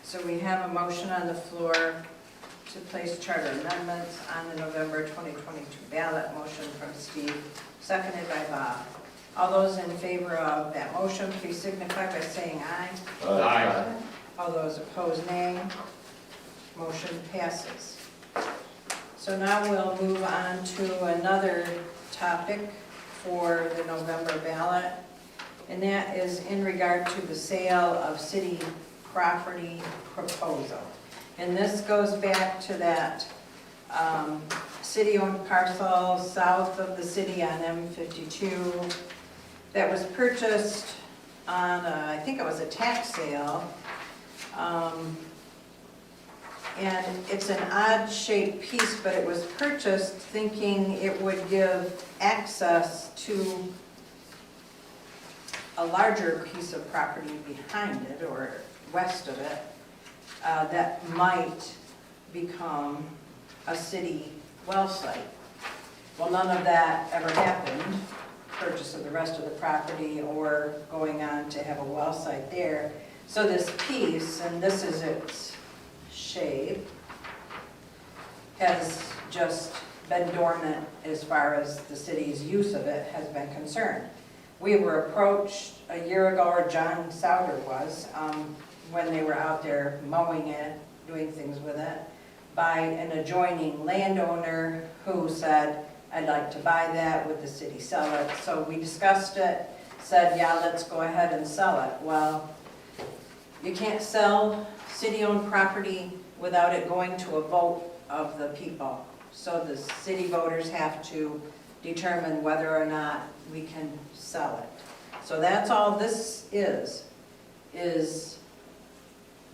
Speaker 1: So we have a motion on the floor to place charter amendments on the November 2022 ballot. Motion from Steve, seconded by Bob. All those in favor of that motion, please signify by saying aye.
Speaker 4: Aye.
Speaker 1: All those opposed, nay. Motion passes. So now we'll move on to another topic for the November ballot, and that is in regard to the sale of city property proposal. And this goes back to that city-owned parcel south of the city on M52 that was purchased on, I think it was a tax sale. And it's an odd-shaped piece, but it was purchased thinking it would give access to a larger piece of property behind it, or west of it, that might become a city well site. Well, none of that ever happened, purchase of the rest of the property or going on to have a well site there. So this piece, and this is its shape, has just been dormant as far as the city's use of it has been concerned. We were approached a year ago, or John Souter was, when they were out there mowing it, doing things with it, by an adjoining landowner who said, I'd like to buy that, would the city sell it? So we discussed it, said, yeah, let's go ahead and sell it. Well, you can't sell city-owned property without it going to a vote of the people. So the city voters have to determine whether or not we can sell it. So that's all this is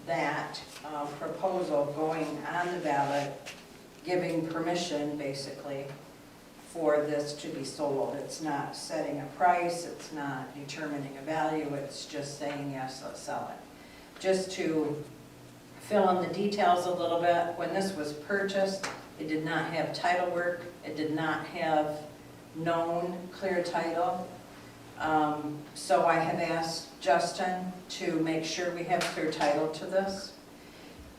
Speaker 1: that proposal going on the ballot, giving permission, basically, for this to be sold. It's not setting a price, it's not determining a value, it's just saying, yes, let's sell it. Just to fill in the details a little bit. When this was purchased, it did not have title work, it did not have known clear title. So I have asked Justin to make sure we have clear title to this.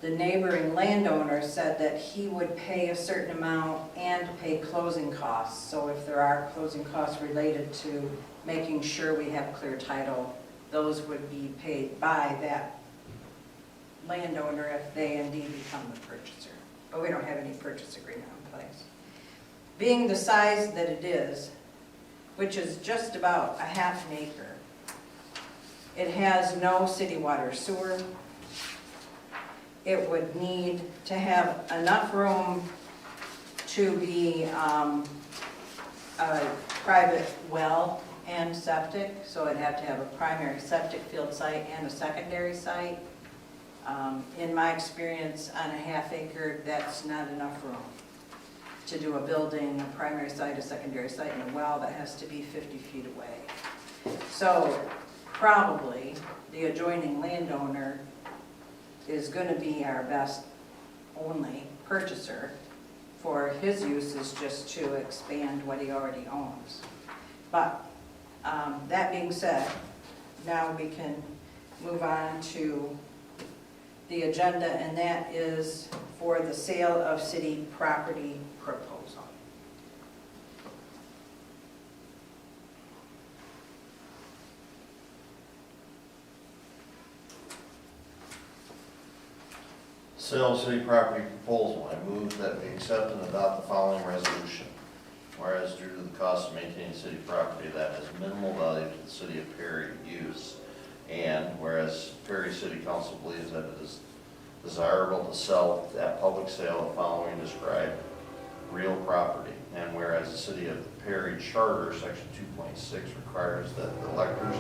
Speaker 1: The neighboring landowner said that he would pay a certain amount and pay closing costs. So if there are closing costs related to making sure we have clear title, those would be paid by that landowner if they indeed become the purchaser. But we don't have any purchase agreement in place. Being the size that it is, which is just about a half an acre, it has no city water sewer. It would need to have enough room to be a private well and septic, so it'd have to have a primary septic field site and a secondary site. In my experience, on a half acre, that's not enough room to do a building, a primary site, a secondary site, and a well that has to be 50 feet away. So probably the adjoining landowner is going to be our best only purchaser, for his use is just to expand what he already owns. But that being said, now we can move on to the agenda, and that is for the sale of city property proposal.
Speaker 8: Sale of city property proposal, I move that we accept and adopt the following resolution. Whereas due to the cost of maintaining city property that has minimal value to the city of Perry use, and whereas Perry City Council believes that it is desirable to sell at public sale the following described real property, and whereas the city of Perry Charter, section 2.6, requires that the electors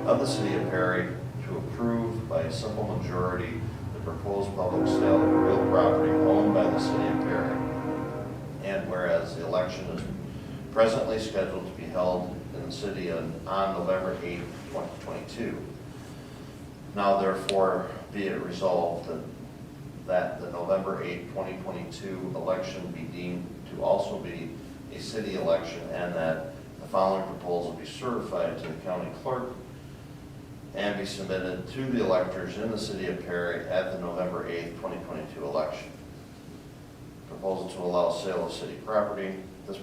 Speaker 8: of the city of Perry to approve by a simple majority the proposed public sale of real property owned by the city of Perry, and whereas the election is presently scheduled to be held in the city on November 8, 2022. Now therefore be it resolved that the November 8, 2022 election be deemed to also be a city election, and that the following proposal be certified to the county clerk and be submitted to the electors in the city of Perry at the November 8, 2022 election. Proposal to allow sale of city property. This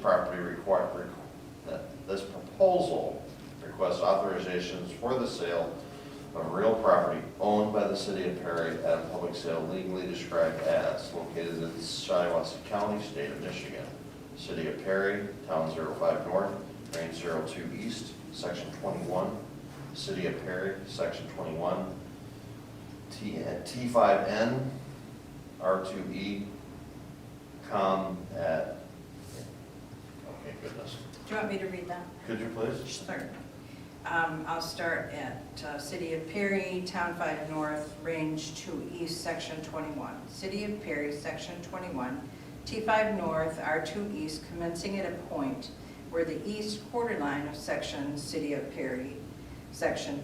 Speaker 8: proposal requests authorizations for the sale of real property owned by the city of Perry at a public sale legally described as located in Shiawassee County, state of Michigan. City of Perry, Town 05 North, Range 02 East, Section 21. City of Perry, Section 21. T5N, R2E, com at, okay, goodness.
Speaker 1: Do you want me to read that?
Speaker 8: Could you please?
Speaker 1: Sure. I'll start at City of Perry, Town 5 North, Range 2 East, Section 21. City of Perry, Section 21, T5 North, R2 East, commencing at a point where the east quarter line of section City of Perry, section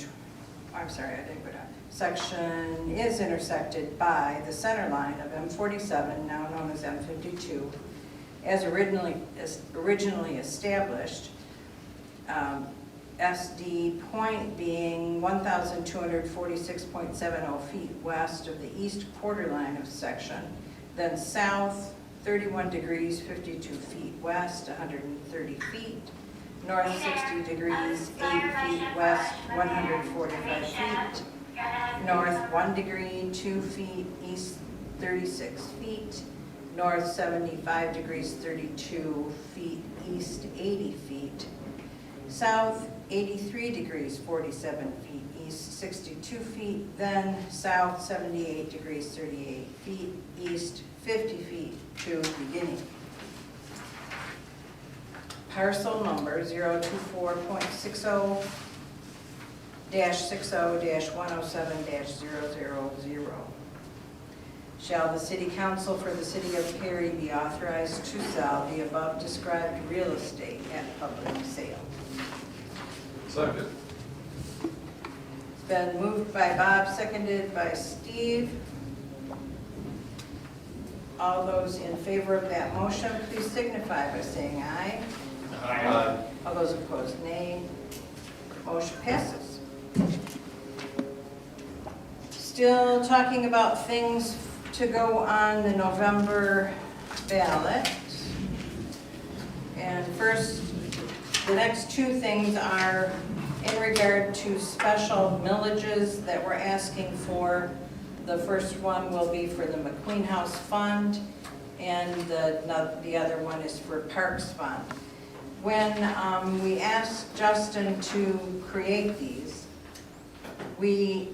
Speaker 1: is intersected by the center line of M47, now known as M52, as originally established. SD point being 1,246.70 feet west of the east quarter line of section, then south 31 degrees 52 feet west, 130 feet, north 60 degrees 8 feet west, 145 feet, north 1 degree 2 feet east, 36 feet, north 75 degrees 32 feet east, 80 feet, south 83 degrees 47 feet east, 62 feet, then south 78 degrees 38 feet east, 50 feet to beginning. Parcel number 024.60-60-107-000. Shall the City Council for the City of Perry be authorized to sell the above described real estate at public sale?
Speaker 5: Second.
Speaker 1: It's been moved by Bob, seconded by Steve. All those in favor of that motion, please signify by saying aye. All those opposed, nay. Motion passes. Still talking about things to go on the November ballot. And first, the next two things are in regard to special millages that we're asking for. The first one will be for the McQueen House Fund, and the other one is for Parks Fund. When we asked Justin to create these, we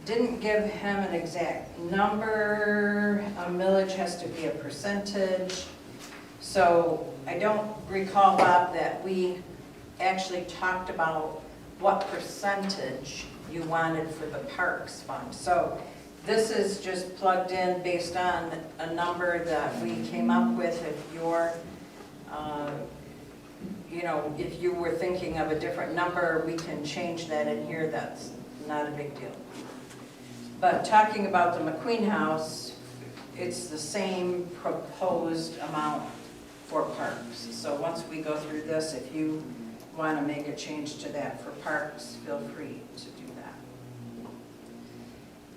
Speaker 1: didn't give him an exact number. A millage has to be a percentage. So I don't recall, Bob, that we actually talked about what percentage you wanted for the Parks Fund. So this is just plugged in based on a number that we came up with. If you're, if you were thinking of a different number, we can change that in here. That's not a big deal. But talking about the McQueen House, it's the same proposed amount for parks. So once we go through this, if you want to make a change to that for parks, feel free to do that.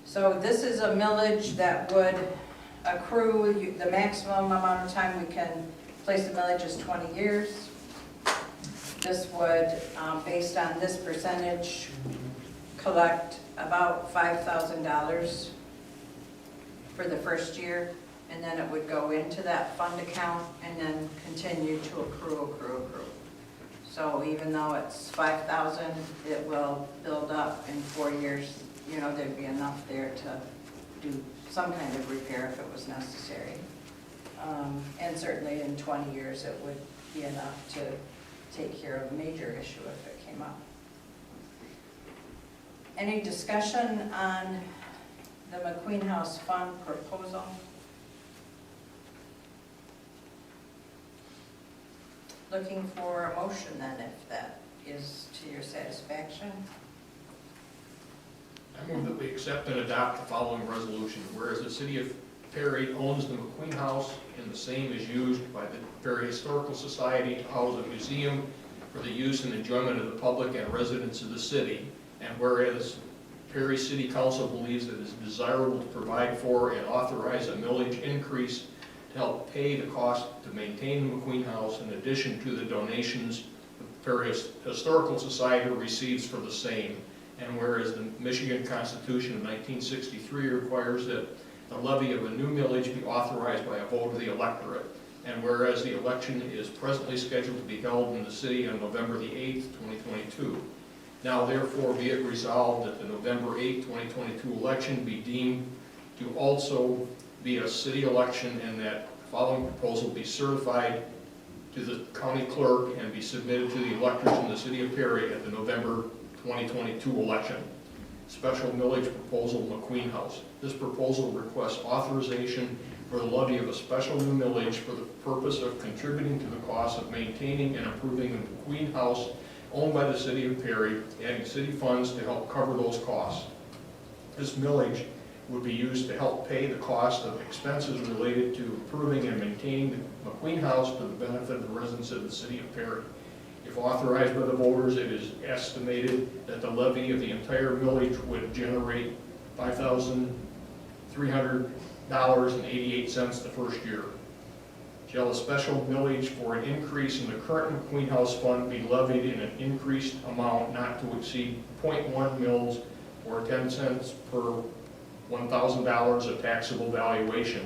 Speaker 1: So this is a millage that would accrue, the maximum amount of time we can place the millage is 20 years. This would, based on this percentage, collect about $5,000 for the first year, and then it would go into that fund account and then continue to accrue. So even though it's $5,000, it will build up in 4 years. There'd be enough there to do some kind of repair if it was necessary. And certainly in 20 years, it would be enough to take care of a major issue if it came up. Any discussion on the McQueen House Fund proposal? Looking for a motion then, if that is to your satisfaction.
Speaker 4: I move that we accept and adopt the following resolution. Whereas the city of Perry owns the McQueen House and the same is used by the Perry Historical Society to house a museum for the use and enjoyment of the public and residents of the city. And whereas Perry City Council believes that it is desirable to provide for and authorize a millage increase to help pay the cost to maintain the McQueen House in addition to the donations the Perry Historical Society receives for the same. And whereas the Michigan Constitution of 1963 requires that the levy of a new millage be authorized by a vote of the electorate. And whereas the election is presently scheduled to be held in the city on November the 8th, 2022. Now therefore be it resolved that the November 8, 2022 election be deemed to also be a city election, and that the following proposal be certified to the county clerk and be submitted to the electors in the city of Perry at the November 2022 election. Special millage proposal, McQueen House. This proposal requests authorization for the levy of a special new millage for the purpose of contributing to the cost of maintaining and improving the McQueen House owned by the city of Perry, adding city funds to help cover those costs. This millage would be used to help pay the cost of expenses related to improving and maintaining the McQueen House to the benefit of the residents of the city of Perry. If authorized by the voters, it is estimated that the levy of the entire millage would generate $5,300.88 the first year. Shall a special millage for an increase in the current McQueen House Fund be levied in an increased amount not to exceed 0.1 mils or 10 cents per $1,000 of taxable valuation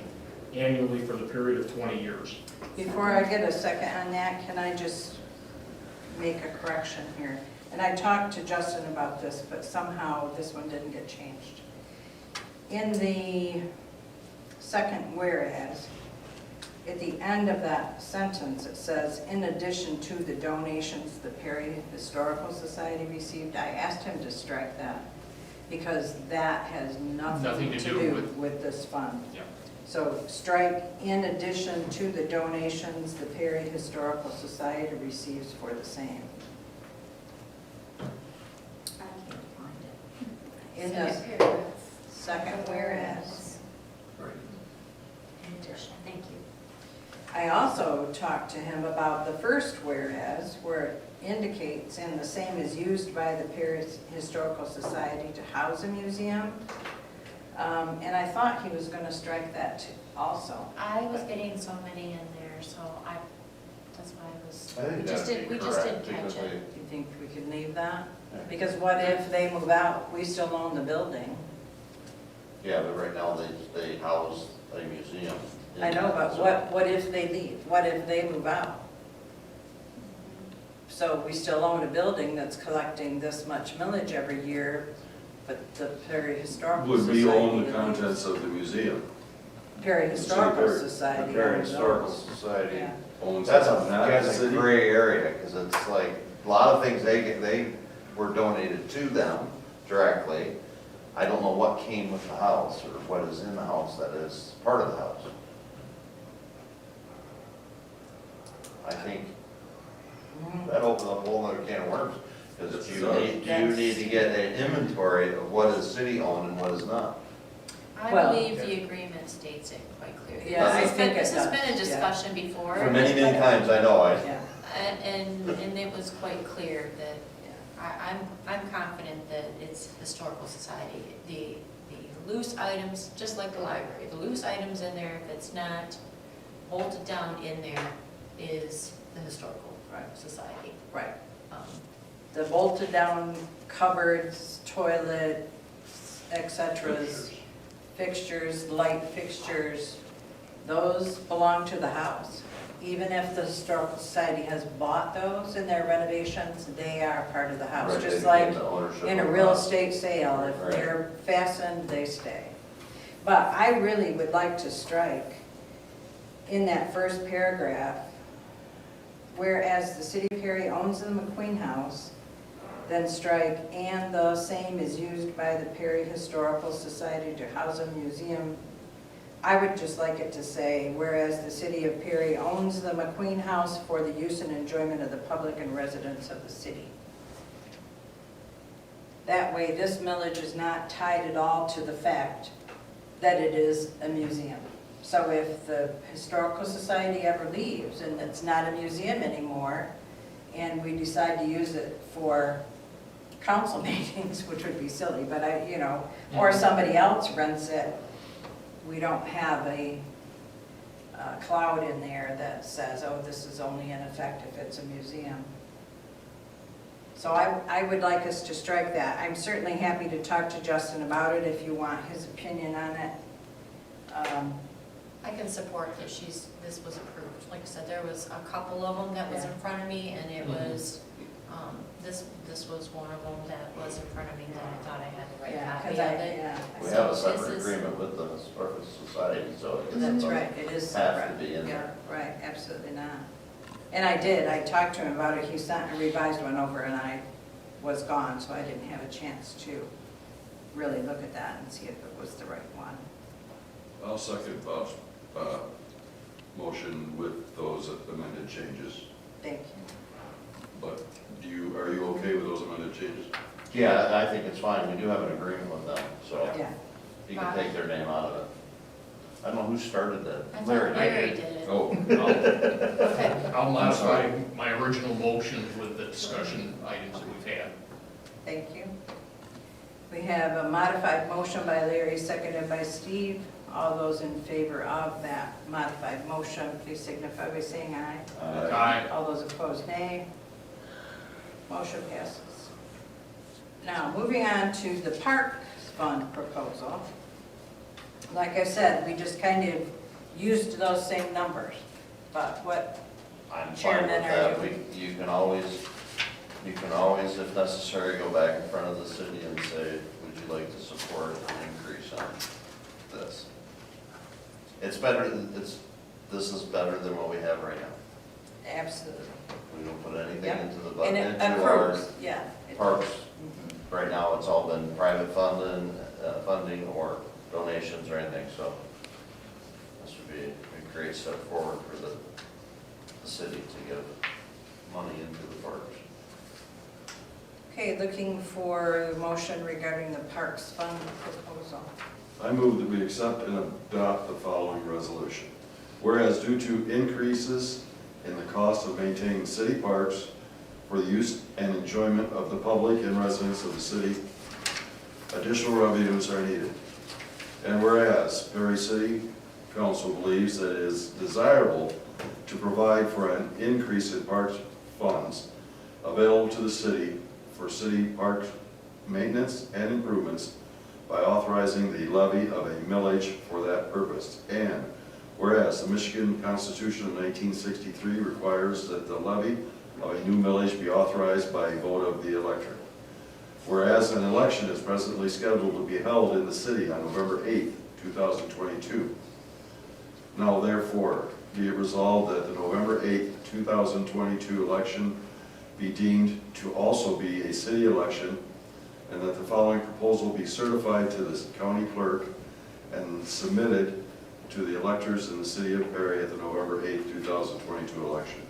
Speaker 4: annually for the period of 20 years.
Speaker 1: Before I get a second on that, can I just make a correction here? And I talked to Justin about this, but somehow this one didn't get changed. In the second whereas, at the end of that sentence, it says, in addition to the donations the Perry Historical Society received. I asked him to strike that because that has nothing to do with this fund.
Speaker 4: Yeah.
Speaker 1: So strike, in addition to the donations the Perry Historical Society receives for the same.
Speaker 3: I can't find it.
Speaker 1: In the second whereas.
Speaker 4: Right.
Speaker 3: Commissioner, thank you.
Speaker 1: I also talked to him about the first whereas, where it indicates, and the same is used by the Perry Historical Society to house a museum. And I thought he was gonna strike that too, also.
Speaker 3: I was getting so many in there, so that's why I was,
Speaker 8: I think
Speaker 3: we just
Speaker 8: that'd be
Speaker 3: didn't
Speaker 8: correct,
Speaker 3: catch
Speaker 8: because
Speaker 3: it.
Speaker 1: Do you think we could leave that?
Speaker 8: Yeah.
Speaker 1: Because what if they move out, we still own the building?
Speaker 8: Yeah, but right now they house a museum.
Speaker 1: I know, but what if they leave? What if they move out? So we still own a building that's collecting this much millage every year, but the Perry Historical
Speaker 5: Would
Speaker 1: Society.
Speaker 5: we own the contents of the museum?
Speaker 1: Perry Historical
Speaker 5: Perry-
Speaker 1: Society.
Speaker 8: Very
Speaker 1: owns
Speaker 8: Historical
Speaker 1: those.
Speaker 8: Society
Speaker 1: Yeah.
Speaker 5: Owns
Speaker 8: That's
Speaker 5: it,
Speaker 8: a,
Speaker 5: not the
Speaker 8: that's a
Speaker 5: city?
Speaker 8: gray area, because it's like, a lot of things they were donated to them directly. I don't know what came with the house, or what is in the house that is part of the house. I think
Speaker 1: Mhm.
Speaker 8: that opens up a whole other can of worms, because you
Speaker 1: That's-
Speaker 8: need to get an inventory of what is city-owned and what is not.
Speaker 3: I
Speaker 1: Well-
Speaker 3: believe the agreement states it quite clearly.
Speaker 1: Yeah, I
Speaker 3: This has
Speaker 1: think
Speaker 3: been-
Speaker 1: it
Speaker 3: This has
Speaker 1: does,
Speaker 3: been a
Speaker 1: yeah.
Speaker 3: discussion before.
Speaker 8: For many, many times, I know,
Speaker 1: Yeah,
Speaker 3: And it was quite clear that I'm confident that it's Historical Society. The loose items, just like the library, the loose items in there, if it's not bolted down in there, is the Historical
Speaker 1: Right.
Speaker 3: Society.
Speaker 1: right.
Speaker 3: Um,
Speaker 1: The bolted down cupboards, toilet, et ceteras, fixtures, light fixtures, those belong to the house. Even if the Historical Society has bought those in their renovations, they are part of the house.
Speaker 8: Right,
Speaker 1: Just
Speaker 8: they
Speaker 1: like
Speaker 8: get the ownership
Speaker 1: in a
Speaker 8: of
Speaker 1: real
Speaker 8: the-
Speaker 1: estate sale, if
Speaker 8: Right.
Speaker 1: they're fastened, they stay. But I really would like to strike in that first paragraph, whereas the city of Perry owns the McQueen House, then strike, and the same is used by the Perry Historical Society to house a museum. I would just like it to say, whereas the city of Perry owns the McQueen House for the use and enjoyment of the public and residents of the city. That way, this millage is not tied at all to the fact that it is a museum. So if the Historical Society ever leaves and it's not a museum anymore, and we decide to use it for council meetings, which would be silly, but or somebody else rents it, we don't have a cloud in there that says, oh, this is only in effect if it's a museum. So I would like us to strike that. I'm certainly happy to talk to Justin about it if you want his opinion on it.
Speaker 3: I can support that this was approved. Like I said, there was a couple of them that was in front of me, and it was, this was one of them that was in front of me that I thought I had the right
Speaker 1: Yeah,
Speaker 3: copy
Speaker 1: because
Speaker 3: of it.
Speaker 8: We
Speaker 3: So
Speaker 8: have a
Speaker 3: this
Speaker 8: separate
Speaker 3: is-
Speaker 8: agreement with the Historical Society, so it
Speaker 1: That's
Speaker 8: doesn't
Speaker 1: right, it is
Speaker 8: have
Speaker 1: separate.
Speaker 8: to be in there.
Speaker 1: Yeah, right, absolutely not. And I talked to him about it, he sent a revised one over and I was gone, so I didn't have a chance to really look at that and see if it was the right one.
Speaker 5: I'll second Bob's motion with those amended changes.
Speaker 1: Thank you.
Speaker 5: But are you okay with those amended changes?
Speaker 8: Yeah, I think it's fine, we do have an agreement with them, so
Speaker 1: Yeah,
Speaker 8: you can take their name out of it. I don't know who started that.
Speaker 3: I thought
Speaker 8: Larry,
Speaker 3: Larry did it.
Speaker 5: Oh,
Speaker 3: Okay.
Speaker 4: I'll modify my original motion with the discussion items that we've had.
Speaker 1: thank you. We have a modified motion by Larry, seconded by Steve. All those in favor of that modified motion, please signify by saying aye.
Speaker 4: Aye.
Speaker 1: All those opposed, nay. Motion passes. Now, moving on to the park fund proposal. Like I said, we just kind of used those same numbers, but what,
Speaker 8: I'm fine with
Speaker 1: Chairman,
Speaker 8: that.
Speaker 1: are you-
Speaker 8: You can always, if necessary, go back in front of the city and say, would you like to support an increase on this? It's better, this is better than what we have right now.
Speaker 1: absolutely.
Speaker 8: We don't put anything
Speaker 1: Yep.
Speaker 8: into the
Speaker 1: And
Speaker 8: budget,
Speaker 1: it
Speaker 8: into our
Speaker 1: approves, yeah. it-
Speaker 8: parks.
Speaker 1: Mhm.
Speaker 8: Right now, it's all been private funding or donations or anything, so this would be a great step forward for the city to give money into the parks.
Speaker 1: Okay, looking for a motion regarding the parks fund proposal.
Speaker 5: I move that we accept and adopt the following resolution. whereas due to increases in the cost of maintaining city parks for the use and enjoyment of the public and residents of the city, additional revenues are needed. And whereas Perry City Council believes that it is desirable to provide for an increase in park funds available to the city for city park maintenance and improvements by authorizing the levy of a millage for that purpose. And whereas the Michigan Constitution of 1963 requires that the levy of a new millage be authorized by a vote of the electorate. Whereas an election is presently scheduled to be held in the city on November 8th, 2022. Now therefore, be it resolved that the November 8th, 2022 election be deemed to also be a city election, and that the following proposal be certified to the county clerk and submitted to the electors in the city of Perry at the November 8th, 2022 election.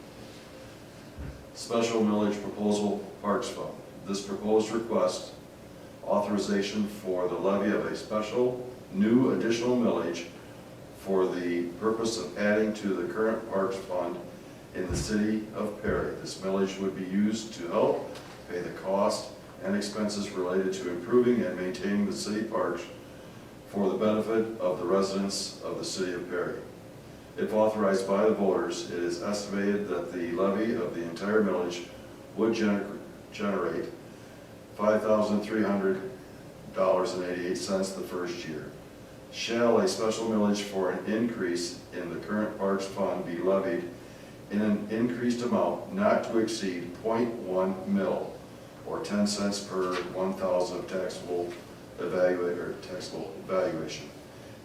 Speaker 5: Special millage proposal, Parks Fund. This proposed request authorization for the levy of a special new additional millage for the purpose of adding to the current Parks Fund in the city of Perry. This millage would be used to help pay the cost and expenses related to improving and maintaining the city parks for the benefit of the residents of the city of Perry. If authorized by the voters, it is estimated that the levy of the entire millage would generate $5,300.88 the first year. Shall a special millage for an increase in the current Parks Fund be levied in an increased amount not to exceed 0.1 mil, or 10 cents per 1,000 of taxable valuation,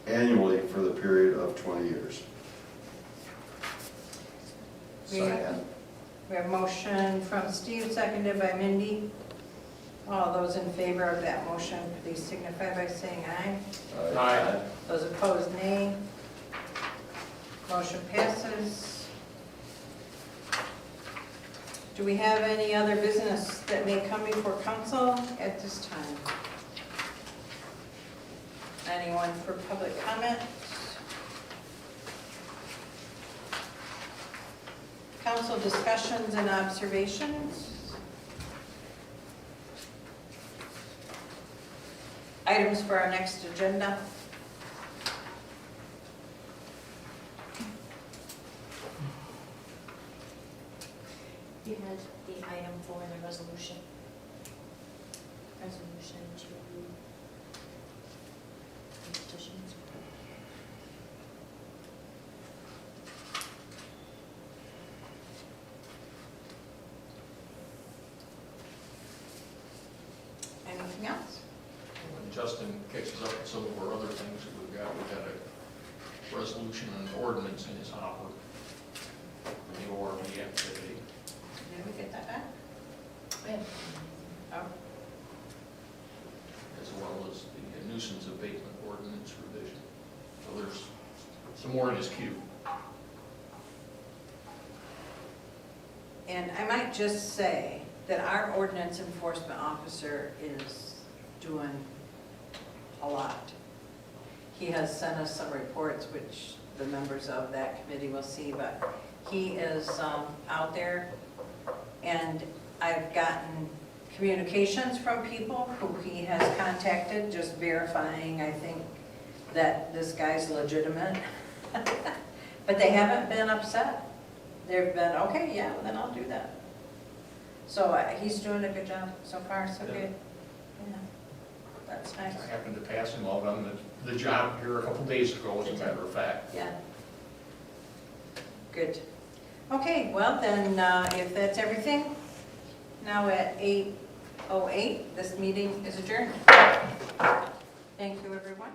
Speaker 5: annually for the period of 20 years.
Speaker 1: We have a motion from Steve, seconded by Mindy. All those in favor of that motion, please signify by saying aye.
Speaker 4: Aye.
Speaker 1: Those opposed, nay. Motion passes. Do we have any other business that may come before council at this time? Anyone for public comment? Council discussions and observations? Items for our next agenda?
Speaker 3: You had the item for the resolution. Resolution to the petitions.
Speaker 1: Anything else?
Speaker 4: When Justin catches up with some of our other things that we've got a resolution and an ordinance in his hopper. The ORV activity.
Speaker 1: Did we get that back?
Speaker 3: Yeah.
Speaker 1: Oh,
Speaker 4: as well as the nuisance abatement ordinance revision. So there's some more in his queue.
Speaker 1: and I might just say that our ordinance enforcement officer is doing a lot. He has sent us some reports, which the members of that committee will see, but he is out there, and I've gotten communications from people who he has contacted, just verifying, I think, that this guy's legitimate. But they haven't been upset. They've been, okay, yeah, well, then I'll do that. So he's doing a good job so far, so
Speaker 4: Yeah.
Speaker 1: good. Yeah, that's nice.
Speaker 4: I happened to pass him out on the job here a couple days ago, as a matter of fact.
Speaker 1: Yeah. Good. Okay, well then, if that's everything, now at 8:08, this meeting is adjourned. Thank you, everyone.